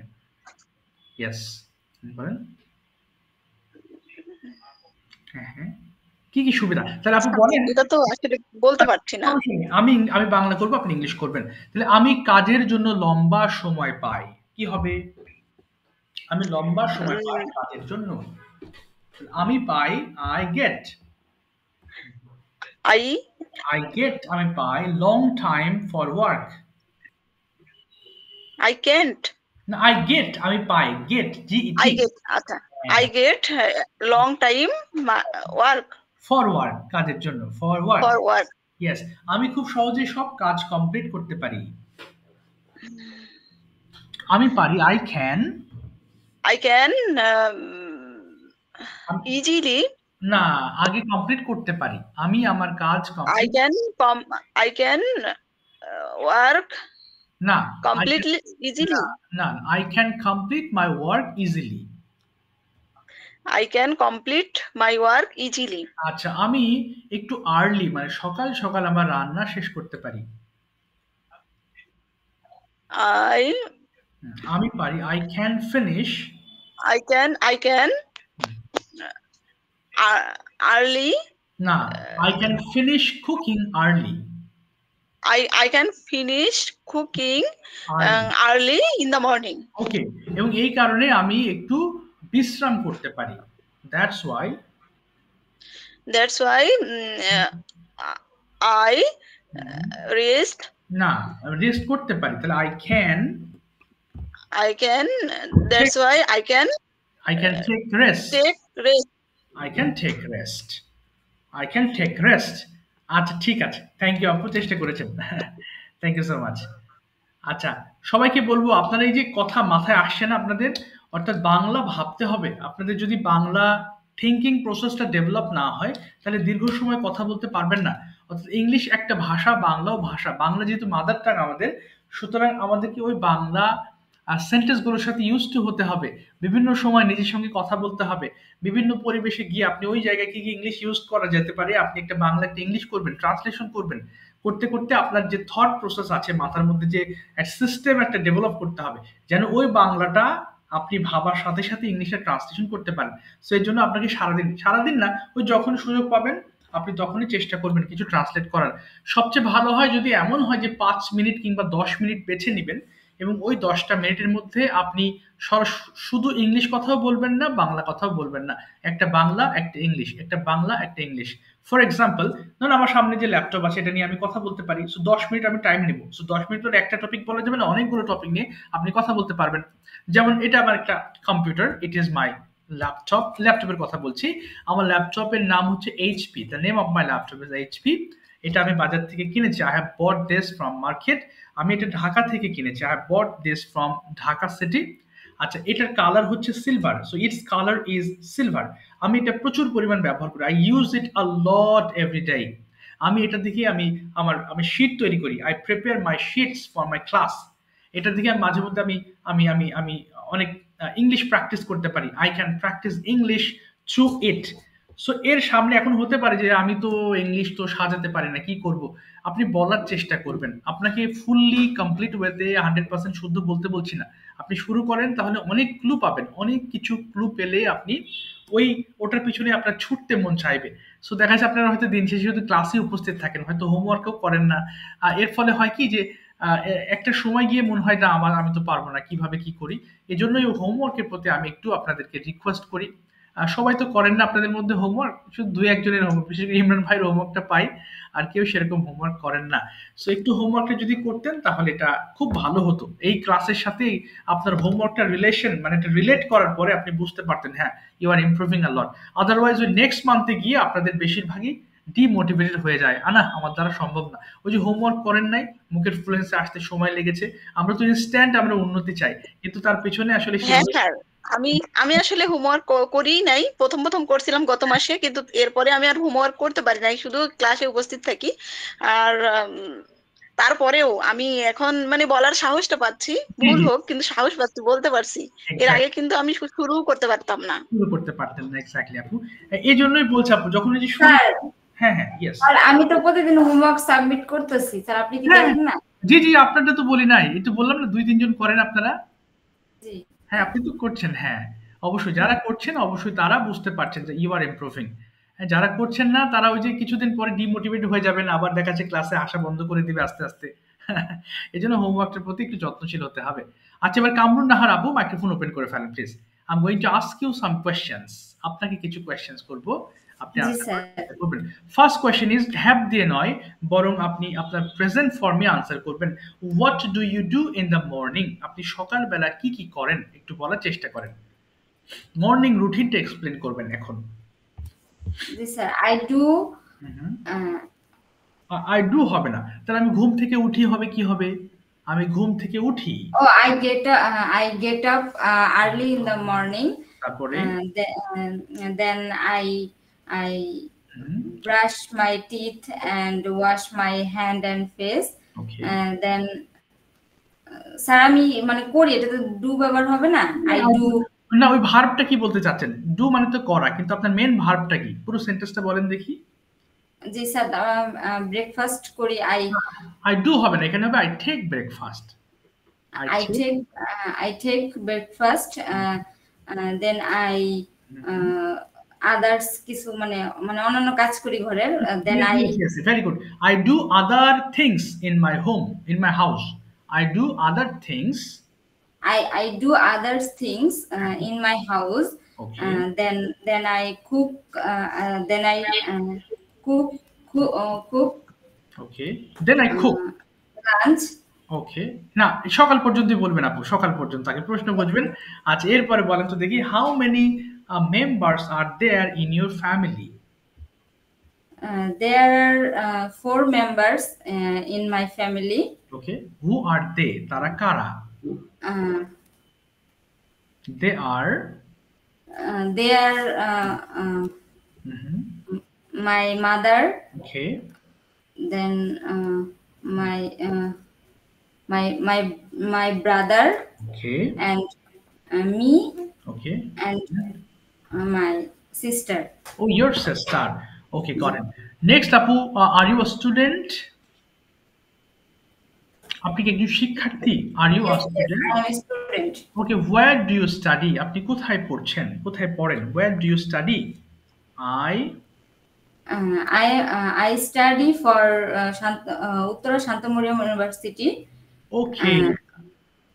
ইয়েস বলেন হ্যাঁ হ্যাঁ, কি কি সুবিধা তাহলে আপনি বলেন।
এটা তো আসলে বলতে পারছি না।
আমি আমি বাংলা করবো, আপনি ইংলিশ করবেন। তাহলে আমি কাজের জন্য লম্বা সময় পাই, কি হবে? আমি লম্বা সময় পাই কাজের জন্য, আমি পাই আই গেট। I get আমি পাই long time for work।
I can't।
না, I get আমি পাই, get G-E-T।
I get, আচ্ছা, I get long time work।
For work কাজের জন্য, for work।
For work।
Yes, আমি খুব সহজে সব কাজ কমপ্লিট করতে পারি। আমি পারি I can
easily।
না, আগে কমপ্লিট করতে পারি, আমি আমার কাজ
I can work
না
completely easily।
না, I can complete my work easily।
I can complete my work easily।
আচ্ছা, আমি একটু আর্লি মানে সকাল সকাল আমার রান্না শেষ করতে পারি। আমি পারি I can finish
early।
না, I can finish cooking early।
I can finish cooking early in the morning।
ওকে, এবং এই কারণে আমি একটু বিশ্রাম করতে পারি। That's why
I rest।
না, রেস্ট করতে পারি, তাহলে I can
that's why I can
take rest। I can take rest। আচ্ছা ঠিক আছে, থ্যাংক ইউ আপু, চেষ্টা করেছেন, থ্যাংক ইউ সো মাচ। আচ্ছা, সবাইকে বলবো আপনারা এই যে কথা মাথায় আসছে না আপনাদের, অর্থাৎ বাংলা ভাবতে হবে। আপনাদের যদি বাংলা থিঙ্কিং প্রসেসটা ডেভেলপ না হয় তাহলে দীর্ঘ সময় কথা বলতে পারবেন না। অর্থাৎ ইংলিশ একটা ভাষা, বাংলাও ভাষা। বাংলা যেহেতু মাদার টাং আমাদের, সুতরাং আমাদেরকে ওই বাংলা সেন্টেন্সগুলোর সাথে ইউজ টু হতে হবে। বিভিন্ন সময় নিজের সঙ্গে কথা বলতে হবে। বিভিন্ন পরিবেশে গিয়ে আপনি ওই জায়গায় কি ইংলিশ ইউজ করা যেতে পারে, আপনি একটা বাংলা একটা ইংলিশ করবেন, ট্রান্সলেশন করবেন। করতে করতে আপনার যে থট প্রসেস আছে মাথার মধ্যে, যে সিস্টেম একটা ডেভেলপ করতে হবে, যেন ওই বাংলাটা আপনি ভাবার সাথে সাথে ইংলিশে ট্রান্সলেশন করতে পারেন। সো এর জন্য আপনাকে সারাদিন না, ওই যখন সুযোগ পাবেন আপনি তখনই চেষ্টা করবেন কিছু ট্রান্সলেট করার। সবচেয়ে ভালো হয় যদি এমন হয় যে 5 মিনিট কিংবা 10 মিনিট বেছে নেবেন, এবং ওই 10টা মিনিটের মধ্যে আপনি শুধু ইংলিশ কথাও বলবেন না, বাংলা কথাও বলবেন না, একটা বাংলা একটা ইংলিশ, একটা বাংলা একটা ইংলিশ। ফর এক্সাম্পল, ধরুন আমার সামনে যে ল্যাপটপ আছে এটা নিয়ে আমি কথা বলতে পারি, সো 10 মিনিট আমি টাইম নেব। সো 10 মিনিট ধরে একটা টপিক বলা যাবে না, অনেকগুলো টপিক নিয়ে আপনি কথা বলতে পারবেন। যেমন এটা আমার একটা কম্পিউটার, ইট ইজ মাই ল্যাপটপের কথা বলছি। আমার ল্যাপটপের নাম হচ্ছে HP, the name of my laptop is HP. এটা আমি বাজার থেকে কিনেছি, I have bought this from market. আমি এটা ঢাকা থেকে কিনেছি, I have bought this from Dhaka city. আচ্ছা, এটার কালার হচ্ছে silver, so it's colour is silver. আমি এটা প্রচুর পরিমাণ ব্যবহার করি, I use it a lot every day. আমি এটা দেখে আমি শীট তৈরি করি, I prepare my shits for my class. এটা দেখে আমি মাঝে মধ্যে আমি অনেক ইংলিশ প্র্যাকটিস করতে পারি, I can practise English through it. So এর সামনে এখন হতে পারে যে আমি তো ইংলিশ তো সাজাতে পারি না, কি করব? আপনি বলার চেষ্টা করবেন। আপনাকে ফুললি কমপ্লিট ওয়েতে 100% শুদ্ধ বলতে বলছি না, আপনি শুরু করেন তাহলে অনেক ক্লু পাবেন, অনেক কিছু ক্লু পেলে আপনি ওটার পিছনে আপনার ছুটতে মন চাইবে। সো দেখা যাচ্ছে আপনারা হয়তো দিন শেষে যদি ক্লাসে উপস্থিত থাকেন, হয়তো হোমওয়ার্কও করেন না। এর ফলে হয় কি যে একটা সময় গিয়ে মনে হয় না আমি তো পারবো না, কিভাবে কি করি। এই জন্যই হোমওয়ার্কের প্রতি আমি একটু আপনাদেরকে রিকোয়েস্ট করি। সবাই তো করেন না আপনাদের মধ্যে হোমওয়ার্ক, শুধু 2-1 জনের হোমওয়ার্ক, বিশেষ করে ইমরান ভাইয়ের হোমওয়ার্কটা পাই, আর কেউ সেরকম হোমওয়ার্ক করেন না। সো একটু হোমওয়ার্কটা যদি করতেন তাহলে এটা খুব ভালো হতো। এই ক্লাসের সাথেই আপনার হোমওয়ার্কটা রিলেশন মানে এটা রিলেট করার পরে আপনি বুঝতে পারতেন হ্যাঁ you are improving a lot. Otherwise ওই নেক্সট মান্থে গিয়ে আপনাদের বেশিরভাগই ডিমোটিভেটেড হয়ে যায়, না আমার দ্বারা সম্ভব না, ওই যে হোমওয়ার্ক করেন নাই, মুখের ফ্লুয়েন্সে আসতে সময় লেগেছে। আমরা তো ইনস্ট্যান্ট আমরা উন্নতি চাই, কিন্তু তার পেছনে আসলে
হ্যাঁ স্যার, আমি আসলে হোমওয়ার্ক করিই নাই, প্রথম করছিলাম গত মাসে, কিন্তু এরপরে আমি আর হোমওয়ার্ক করতে পারি নাই, শুধু ক্লাসে উপস্থিত থাকি। আর তারপরেও আমি এখন মানে বলার সাহসটা পাচ্ছি, ভুল হোক কিন্তু সাহস পাচ্ছি, বলতে পারছি। এর আগে কিন্তু আমি শুরু করতে পারতাম না,
শুরু করতে পারতেন না। এক্স্যাক্টলি আপু, এই জন্যই বলছি আপু, যখন এই যে হ্যাঁ ইয়েস,
আর আমি তো প্রতিদিন হোমওয়ার্ক সাবমিট করতেছি স্যার, আপনি কি দেখেন না?
জি আপনারটা তো বলি নাই, এই তো বললাম না 2-3 জন করেন আপনারা।
জি
হ্যাঁ, আপনি তো করছেন, হ্যাঁ অবশ্যই যারা করছেন অবশ্যই তারা বুঝতে পারছেন যে ইউ আর ইমপ্রুভিং। যারা করছেন না তারা ওই যে কিছুদিন পরে ডিমোটিভেট হয়ে যাবেন, আবার দেখা যাচ্ছে ক্লাসে আসা বন্ধ করে দিবে আস্তে আস্তে। এই জন্য হোমওয়ার্কটার প্রতি একটু যত্নশীল হতে হবে। আচ্ছা, এবার কামরুন নাহার আপু মাইক্রোফোন ওপেন করে ফেলেন please. I am going to ask you some questions. আপনাকে কিছু কোয়েশ্চেন্স করব, আপনি আনসার করবেন। ফার্স্ট কোয়েশ্চেন ইজ হ্যাভ দিয়ে নয়, বরং আপনি আপনার প্রেজেন্ট ফর্মে আনসার করবেন। What do you do in the morning? আপনি সকালবেলা কি কি করেন একটু বলার চেষ্টা করেন। মর্নিং রুটিনটা এক্সপ্লেন করবেন এখন।
জি sir, I do
I do হবে না, তাহলে আমি ঘুম থেকে উঠি হবে কি হবে? আমি ঘুম থেকে উঠি।
Oh I get up early in the morning,
তারপরে
then I brush my teeth and wash my hand and face, then sir আমি মানে করি, এটা তো ডু ব্যবহার হবে না? আই ডু
না, ওই ভার্বটা কি বলতে চাচ্ছেন? ডু মানে তো করা, কিন্তু আপনার মেন ভার্বটা কি? পুরো সেন্টেন্সটা বলেন দেখি।
জি স্যার, ব্রেকফাস্ট করি।
আই ডু হবে না, এখানে হবে I take breakfast.
I take breakfast, then I others কিছু মানে অন্যান্য কাজ করি ঘরের, then I
very good. I do other things in my home, in my house. I do other things.
I do other things in my house.
Okay.
Then I cook. Then I cook.
Okay. Then I cook
lunch.
ওকে, না সকাল পর্যন্তই বলবেন আপু, সকাল পর্যন্ত আগে প্রশ্ন বুঝবেন। আচ্ছা, এরপরে বলেন তো দেখি, how many members are there in your family?
There are 4 members in my family.
Okay, who are they, তারা কারা? They are
my mother.
Okay.
Then my brother.
Okay.
And me.
Okay.
And my sister.
Oh, your sister. Okay, got it. Next, Apu, are you a student? আপনি কি একজন শিক্ষার্থী? Are you a student?
I am a student.
Okay, where do you study? আপনি কোথায় পড়ছেন, কোথায় পড়েন? Where do you study?
I study for Uttara Shantamuriam University.
Okay.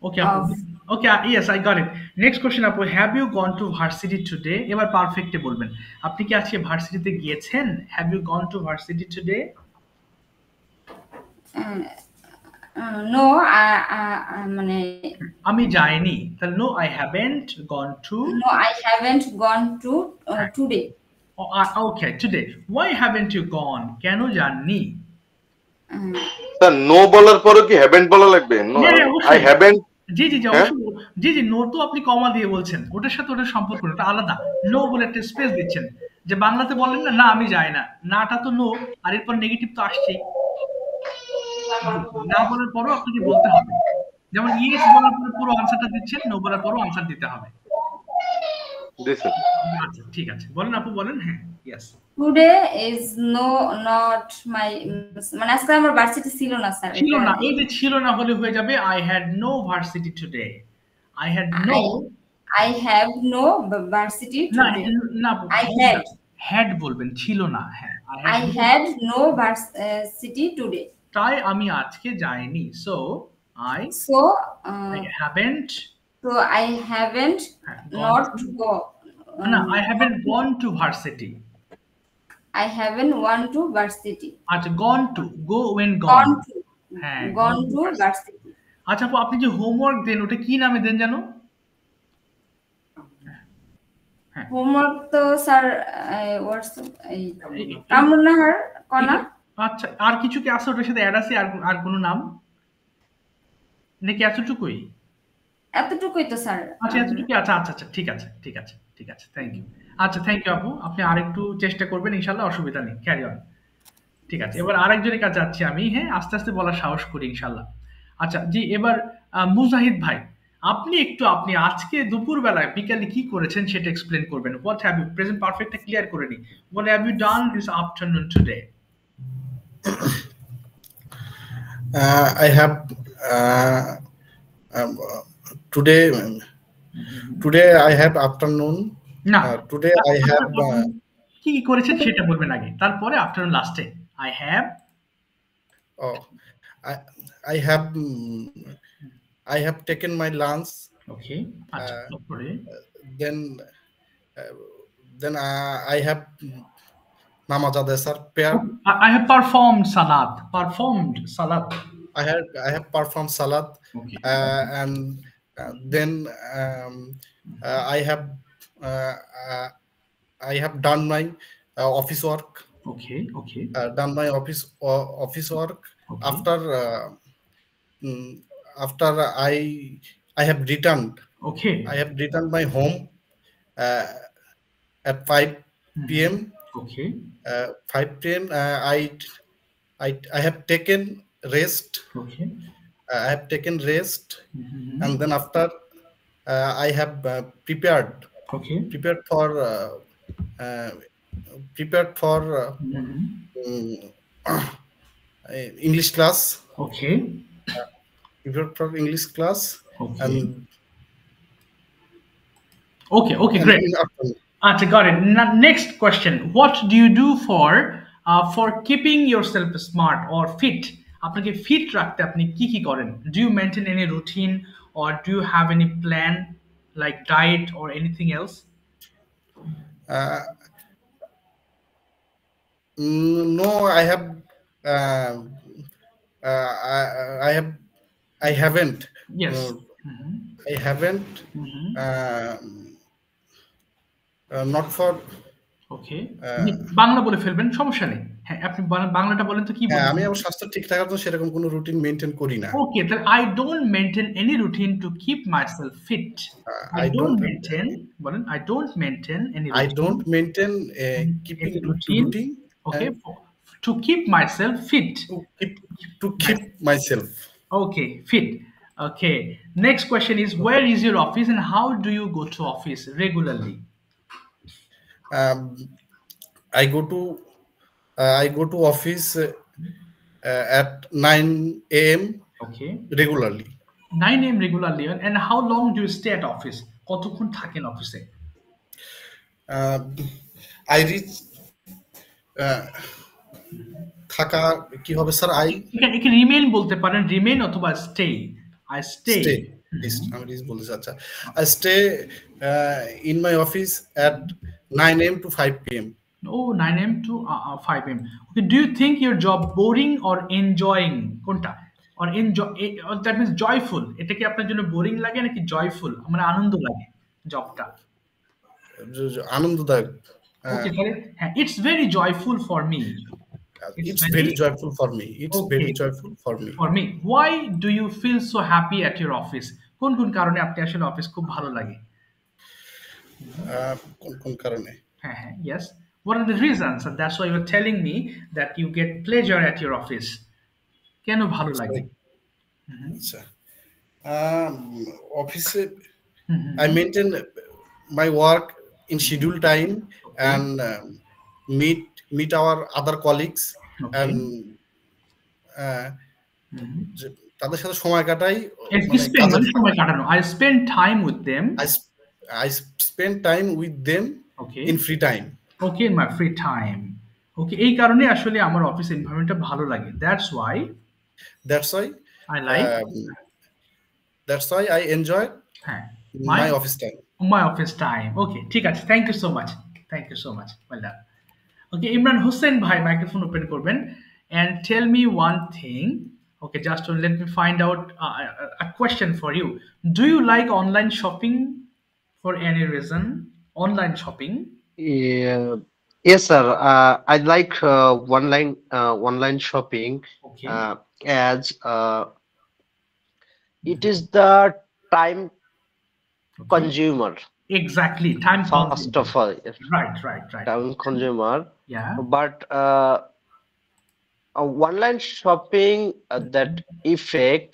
Okay, okay, yes, I got it. Next question, Apu, have you gone to varsity today? এবার পারফেক্টে বলবেন। আপনি কি আজকে ভার্সিটিতে গিয়েছেন? Have you gone to varsity today?
No, মানে
আমি যাইনি, তাহলে no, I haven't gone to.
No, I haven't gone to today.
Okay, today. Why haven't you gone? কেন যাননি?
স্যার নো বলার পরে কি হ্যাভেন্ট বলা লাগবে? No, I haven't.
জি জি জি, অবশ্যই। জি জি, নো তো আপনি কমা দিয়ে বলছেন, ওটার সাথে ওটার সম্পর্ক ওটা আলাদা। নো বলে একটা স্পেস দিচ্ছেন, যে বাংলাতে বলেন না, না আমি যাই না, নাটা তো নো, আর এরপর নেগেটিভ তো আসছেই। না বলার পরও আপনাকে বলতে হবে, যেমন ইয়েস বলার পরে পুরো আনসারটা দিচ্ছেন, নো বলার পরও আনসার দিতে হবে। আচ্ছা ঠিক আছে, বলেন আপু, বলেন। হ্যাঁ, yes.
Today is not my, মানে আজকে আমার ভার্সিটি ছিল না স্যার।
ছিল না, এই যে ছিল না হলে হয়ে যাবে I had no varsity today. I have no
varsity today.
না,
I
had বলবেন, ছিল না। হ্যাঁ,
I had no varsity today.
তাই আমি আজকে যাইনি। So I haven't
not go.
না, I haven't gone to varsity.
I haven't gone to varsity.
আচ্ছা, gone to, go when gone.
হ্যাঁ, gone to varsity.
আচ্ছা, আপনি যে হোমওয়ার্ক দেন ওটা কি নামে দেন জানো?
হোমওয়ার্ক তো স্যার কামরুন নাহার কনা।
আচ্ছা, আর কিছু কি আছে ওটার সাথে অ্যাড আছে? আর কোনো নাম নাকি এতটুকুই?
এতটুকুই তো স্যার।
আচ্ছা, এতটুকুই। আচ্ছা আচ্ছা আচ্ছা, ঠিক আছে ঠিক আছে ঠিক আছে, থ্যাংক ইউ। আচ্ছা, থ্যাংক ইউ আপু, আপনি আরেকটু চেষ্টা করবেন, ইনশাল্লাহ, অসুবিধা নেই, ক্যারি অন। ঠিক আছে, এবার আরেকজনের কাছে যাচ্ছি আমি। হ্যাঁ, আস্তে আস্তে বলার সাহস করি, ইনশাল্লাহ। আচ্ছা জি, এবার মুজাহিদ ভাই, আপনি আজকে দুপুর বেলায় বিকালে কি করেছেন সেটা এক্সপ্লেন করবেন। হোয়াট হ্যাভ ইউ, প্রেজেন্ট পারফেক্টটা ক্লিয়ার করে নি, বলে have you done this afternoon today?
I have today I have afternoon.
No.
Today I have
কি কি করেছেন সেটা বলবেন আগে, তারপরে আফটার লাস্টে I have
Oh, I have I have taken my lunch.
Okay, আচ্ছা তারপরে
Then I have namaz adai sir, prayer.
I have performed salat.
I have performed salat.
Okay.
And then I have done my office work.
Okay.
Done my office work.
Okay.
After I have returned.
Okay.
I have returned my home at 5 p.m.
Okay.
5 p.m. I have taken rest.
Okay.
I have taken rest, and then after I have prepared.
Okay.
Prepared for English class.
Okay.
Prepared for English class.
Okay.
And
Okay, great. Got it. Next question. What do you do for keeping yourself smart or fit? আপনাকে fit রাখতে আপনি কি করেন? Do you maintain any routine or do you have any plan like diet or anything else?
No, I haven't.
Yes.
I haven't. Not for.
Okay. Bangla বলে ফেলবেন, সমস্যা নেই। হ্যাঁ, আপনি বাংলাটা বলেন তো কি বলেন?
আমি আমার স্বাস্থ্য ঠিক রাখার জন্য সেরকম কোনো রুটিন মেইনটেইন করি না।
Okay, then I don't maintain any routine to keep myself fit. I don't maintain any routine.
I don't maintain keeping routine.
Okay, to keep myself fit.
To keep myself.
Okay, fit. Okay. Next question is, where is your office and how do you go to office regularly?
I go to office at 9 a.m.
Okay.
regularly.
9 a.m. regularly, and how long do you stay at office? কতক্ষণ থাকেন অফিসে?
I reach থাকা কি হবে sir?
একে remain বলতে পারেন, remain অথবা স্টে। I stay.
আমি রিচ বলতে চাচ্ছি। I stay in my office at 9 a.m. to 5 p.m.
Oh, 9 a.m. to 5 a.m. Okay, do you think your job boring or enjoying? কোনটা? Or enjoy, or that means joyful. এটা কি আপনার জন্য boring লাগে নাকি জয়ফুল? মানে আনন্দ লাগে জবটা?
আনন্দদায়ক।
Okay, হ্যাঁ, it's very joyful for me.
It's very joyful for me. It's very joyful for me.
For me. Why do you feel so happy at your office? কোন কারণে আপনি আসলে অফিস খুব ভালো লাগে?
কোন কারণে?
হ্যাঁ, yes. What are the reasons? And that's why you're telling me that you get pleasure at your office. কেন ভালো লাগে?
আচ্ছা, অফিসে I maintain my work in scheduled time and meet our other colleagues and তাদের সাথে সময় কাটাই।
সময় কাটানো। I spend time with them.
I spend time with them in free time.
Okay, in my free time. Okay, এই কারণে আসলে আমার অফিস এনভায়রনমেন্টটা ভালো লাগে. That's why I like.
That's why I enjoy my office time.
My office time. Okay, ঠিক আছে. Thank you so much. Well done. Okay, Imran Hussain bhai, microphone open করবেন and tell me one thing. Okay, just to let me find out a question for you. Do you like online shopping for any reason? Online shopping?
Yeah. Yes, sir. I like online shopping.
Okay.
As it is the time consumer.
Exactly, time
first of all.
Right.
Time consumer.
Yeah.
But online shopping, that effect,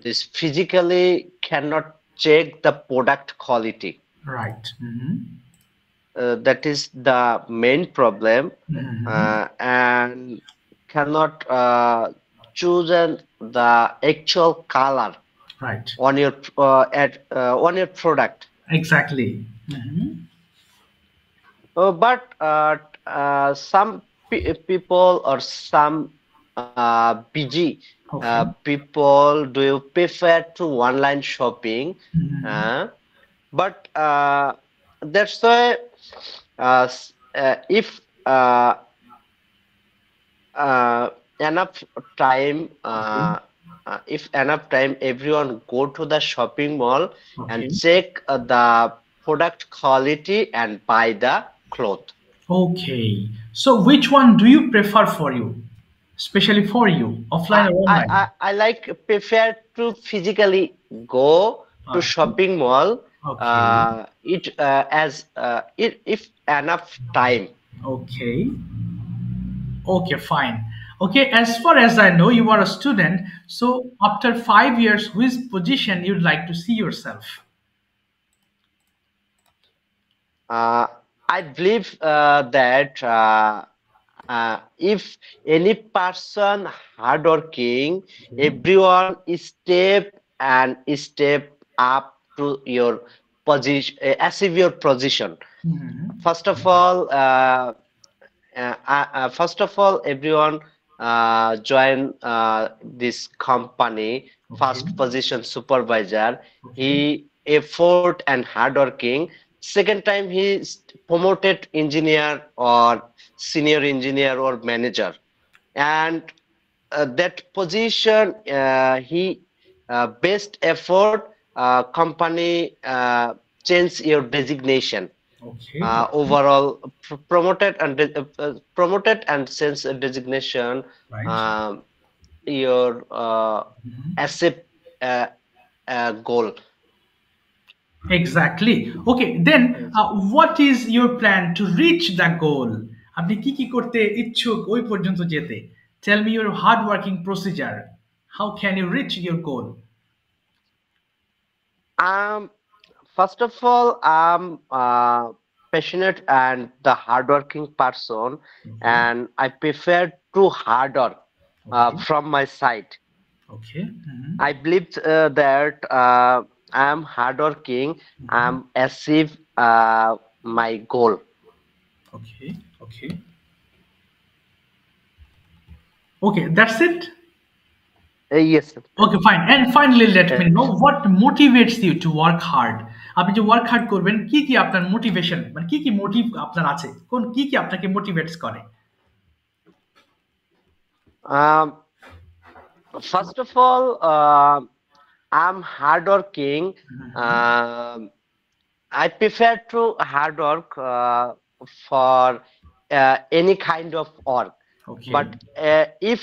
this physically cannot check the product quality.
Right.
That is the main problem, and cannot choose the actual color on your product.
Exactly.
But some people or some busy people do you prefer to online shopping? But that's why if enough time if enough time everyone go to the shopping mall and check the product quality and buy the cloth.
Okay, so which one do you prefer for you, especially for you, offline or online?
I like prefer to physically go to shopping mall it as if enough time.
Okay. Okay, fine. Okay, as far as I know, you are a student. So after 5 years, which position you'd like to see yourself?
I believe that if any person hardworking, everyone step and step up to your position, achieve your position. First of all, everyone join this company. First position supervisor. He effort and hardworking. Second time he is promoted engineer or senior engineer or manager, and that position he best effort company change your designation. Overall promoted and since designation your accept goal.
Exactly. Okay, then what is your plan to reach the goal? আপনি কি কি করতে ইচ্ছুক ওই পর্যন্ত যেতে? Tell me your hard working procedure. How can you reach your goal?
First of all, I'm passionate and the hardworking person, and I prefer to hard work from my side.
Okay.
I believe that I'm hardworking. I'm achieve my goal.
Okay. Okay. Okay, that's it.
Yes.
Okay, fine. And finally, let me know what motivates you to work hard. আপনি যে work hard করবেন কি কি আপনার motivation মানে কি কি motive আপনার আছে কোন কি কি আপনাকে মোটিভেটস করে?
First of all, I'm hardworking. I prefer to hard work for any kind of work.
Okay.
But if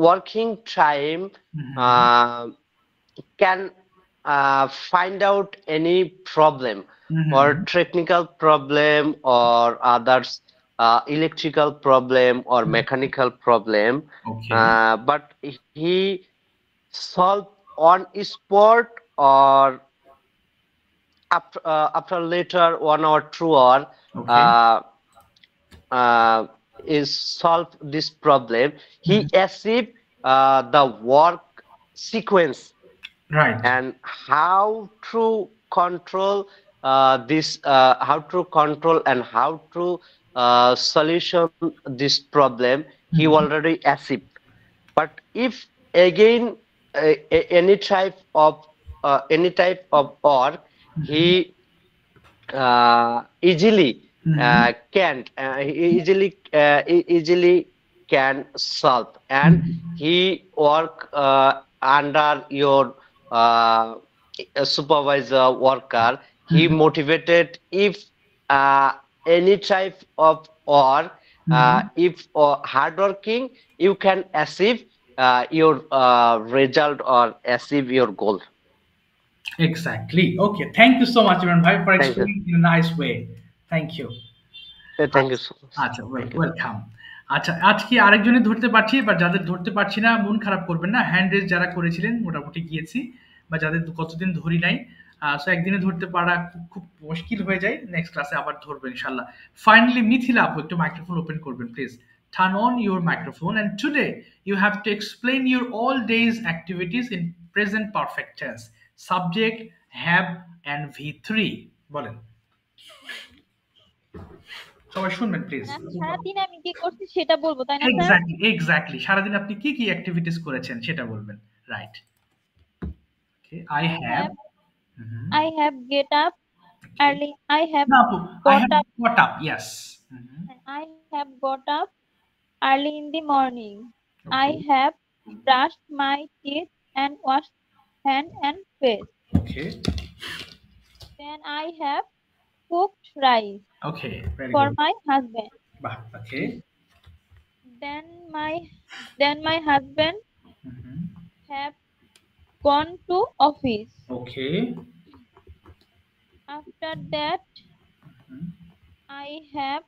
working time can find out any problem or technical problem or others electrical problem or mechanical problem, but he solve on spot or after later 1 or 2 hour is solve this problem. He achieve the work sequence,
right,
and how to control this how to control and how to solution this problem he already achieved. But if again any type of work he easily can't easily can solve, and he work under your supervisor worker. He motivated if any type of work if hardworking you can achieve your result or achieve your goal.
Exactly. Okay, thank you so much Imran bhai for explaining in a nice way. Thank you.
Thank you so much.
আচ্ছা welcome. আচ্ছা আজকে আরেকজনে ধরতে পারছি বা যাদের ধরতে পারছি না মন খারাপ করবেন না, হ্যান্ড রেজ যারা করেছিলেন মোটামুটি গিয়েছি, বা যাদের কতদিন ধরি নাই সো একদিনে ধরতে পারা খুব মুশকিল হয়ে যায়, নেক্সট ক্লাসে আবার ধরবো ইনশাআল্লাহ। ফাইনালি মিথিলা আপু একটু মাইক্রোফোন ওপেন করবেন please. Turn on your microphone, and today you have to explain your all days activities in present perfect tense. Subject, have and V3 বলেন। সবাই শুনবেন প্লিজ।
সারাদিন আমি কি করছি সেটা বলবো, তাই না স্যার?
Exactly, exactly. সারাদিন আপনি কি কি অ্যাক্টিভিটিস করেছেন সেটা বলবেন। Right. Okay, I have
I have get up early. I have
না আপু, I have
got up.
got up, yes.
I have got up early in the morning. I
Okay.
have brushed my teeth and washed hand and face.
Okay.
Then I have cooked rice
Okay, very
for
good.
my husband.
Bah, okay.
Then my husband have gone to office.
Okay.
After that, I have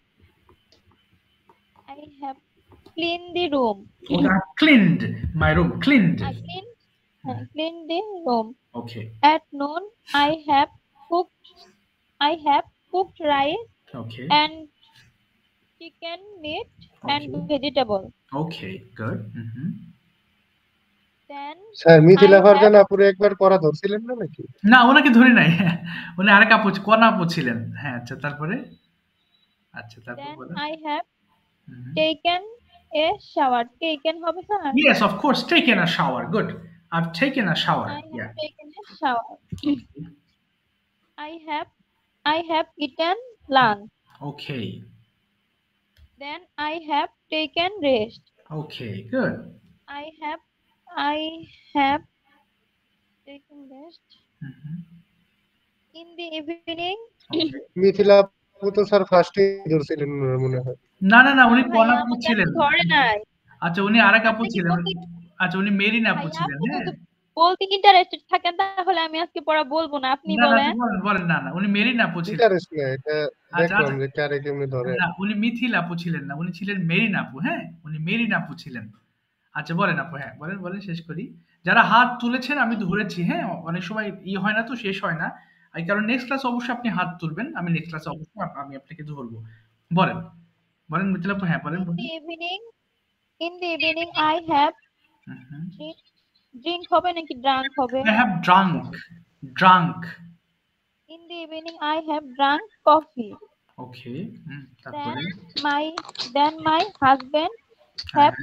cleaned the room.
Okay, I cleaned my room. Cleaned.
I cleaned the room.
Okay.
At noon, I have cooked rice
Okay.
and chicken, meat, and vegetable.
Okay, good.
Then
sir Mithila
I
Farzana
have-
আপুরে একবার পড়া ধরছিলেন না নাকি?
না, ওনাকে ধরে নাই। উনি আরেক আপু, কনা আপু ছিলেন। হ্যাঁ, আচ্ছা তারপরে? আচ্ছা তারপর
Then
বলেন।
I have taken a shower. Taken হবে sir?
Yes, of course, taken a shower. Good. I've taken a shower.
I have
Yeah.
taken a shower. I have eaten lunch.
Okay.
Then I have taken rest.
Okay, good.
I have taken rest. In the evening,
Mithila আপু তো sir ফার্স্টে ধরছিলেন মনে হয়।
না না না, উনি
ভাইয়া
কনা আপু
আমাকে
ছিলেন।
ধরে নাই।
আচ্ছা, উনি আরেক আপু
আপনি কি
ছিলেন।
বলতে-
আচ্ছা, উনি মেরিন আপু
ভাইয়া
ছিলেন।
আপনি
হ্যাঁ।
যদি বলতে ইন্টারেস্টেড থাকেন তাহলে আমি আজকে পড়া বলবো না, আপনি
না না,
বলেন।
বলেন বলেন। না না, উনি মেরিন আপু ছিলেন।
ইন্টারেস্ট না, এটা
আচ্ছা,
দেখলাম যে কারে কেমনে ধরে।
না, উনি মিথিল আপু ছিলেন না, উনি ছিলেন মেরিন আপু। হ্যাঁ, উনি মেরিন আপু ছিলেন। আচ্ছা বলেন আপু, হ্যাঁ বলেন বলেন, শেষ করি। যারা হাত তুলেছেন আমি ধরেছি। হ্যাঁ, অনেক সময় হয় না তো, শেষ হয় না। এই কারণ নেক্সট ক্লাস অবশ্যই আপনি হাত তুলবেন, আমি নেক্সট ক্লাসে অবশ্যই আমি আপনাকে ধরবো। বলেন বলেন মিথিল আপু, হ্যাঁ বলেন বলেন।
In the evening, I have drink হবে নাকি drunk হবে?
I have drunk.
In the evening, I have drunk coffee.
Okay. তারপরে?
Then my husband have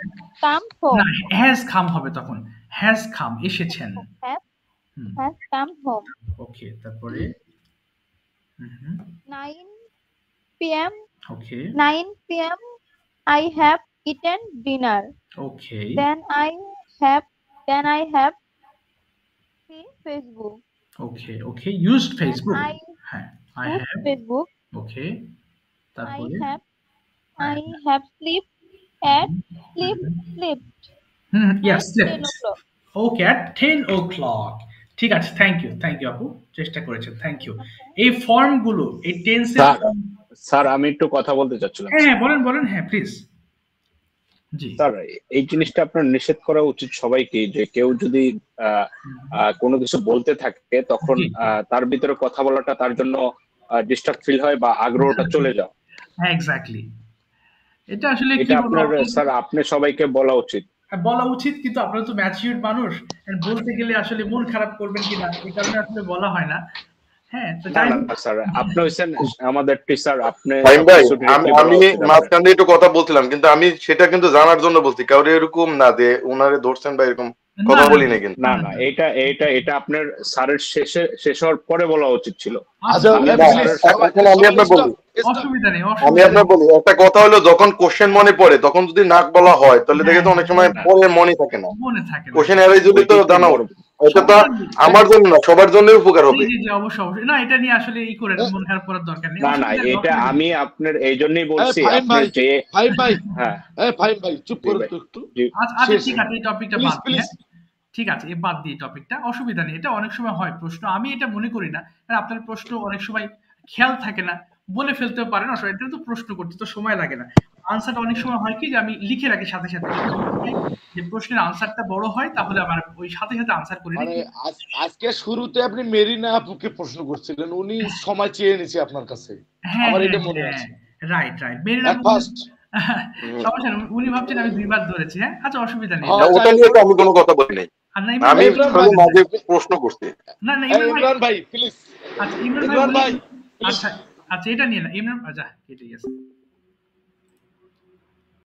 come home.
না, has come হবে তখন। has come, এসেছেন।
Has come home.
ওকে, তারপরে?
9 p.m.
Okay.
9 p.m. I have eaten dinner.
Okay.
Then I have seen Facebook.
Okay, okay. Used Facebook. হ্যাঁ, I
Used
have.
Facebook.
Okay. তারপরে?
I have slept.
Yes,
at
slept.
10 o'clock.
Okay, at 10 o'clock. ঠিক আছে, thank you আপু, চেষ্টা করেছেন, thank you. এই ফর্মগুলো, এই টেন্সের
স্যার আমি একটু কথা বলতে চাচ্ছিলাম।
হ্যাঁ বলেন বলেন, হ্যাঁ প্লিজ। জি
স্যার, এই জিনিসটা আপনার নিষেধ করা উচিত সবাইকে, যে কেউ যদি কোনো কিছু বলতে থাকে তখন তার ভিতরে কথা বলাটা তার জন্য ডিস্টার্ব ফিল হয় বা আগ্রহটা চলে যায়।
হ্যাঁ, এক্স্যাক্টলি। এটা আসলে
এটা আপনার স্যার আপনি সবাইকে বলা উচিত।
বলা উচিত, কিন্তু আপনারা তো ম্যাচিউরড মানুষ, বলতে গেলে আসলে মন খারাপ করবেন কিনা এই কারণে আসলে বলা হয় না। হ্যাঁ, তো
না না স্যার, আপনি হইছেন আমাদের টিচার, আপনি
ভাই আমি মাঝখানে একটু কথা বলছিলাম, কিন্তু আমি সেটা কিন্তু জানার জন্য বলছি, কারণ এরকম না যে ওনারে ধরছেন বা এরকম কথা বলি না। কিন্তু
না না, এটা আপনার স্যারের শেষ হওয়ার পরে বলা উচিত ছিল।
আমি আপনার বলি একটা কথা হলো, যখন কোশ্চেন মনে পড়ে তখন যদি নাক বলা হয় তাহলে দেখে তো অনেক সময় পরে মনে থাকে না। কোশ্চেন এরাই যদি তো জানা এটা তো আমার জন্য না, সবার জন্য উপকার হবে।
জি জি, অবশ্যই অবশ্যই। না, এটা নিয়ে আসলে ই করে মন খারাপ করার দরকার নেই।
না না, এটা আমি আপনার এই জন্যই বলছি।
ভাই চুপ করে একটু।
আচ্ছা ঠিক আছে, এই টপিকটা বাদ দিয়ে, ঠিক আছে এ বাদ দিয়ে টপিকটা, অসুবিধা নেই। এটা অনেক সময় হয় প্রশ্ন, আমি এটা মনে করি না, কারণ আপনার প্রশ্ন অনেক সময় খেয়াল থাকে না, বলে ফেলতে পারেন। আসলে এটা তো প্রশ্ন করতে তো সময় লাগে না। আনসারটা অনেক সময় হয় কি যে আমি লিখে রাখি সাথে সাথে, যে প্রশ্নের আনসারটা বড় হয় তাহলে আমার ওই সাথে সাথে আনসার করি।
আজকে শুরুতে আপনি মেরিনা আপুকে প্রশ্ন করছিলেন, উনি সময় চেয়ে নিয়েছে আপনার কাছে, আমার এটা মনে আছে।
রাইট রাইট, মেরিনা আপু সমস্যা নেই, উনি ভাবছেন আমি দুইবার ধরেছি। হ্যাঁ, আচ্ছা অসুবিধা নেই,
ওটা নিয়ে তো আমি কোনো কথা বলি নাই, আমি মাঝে প্রশ্ন করছি।
না না,
ইমরান ভাই প্লিজ।
আচ্ছা ইমরান ভাই, আচ্ছা আচ্ছা এটা নিয়ে না ইমরান আচ্ছা কেটে গেছে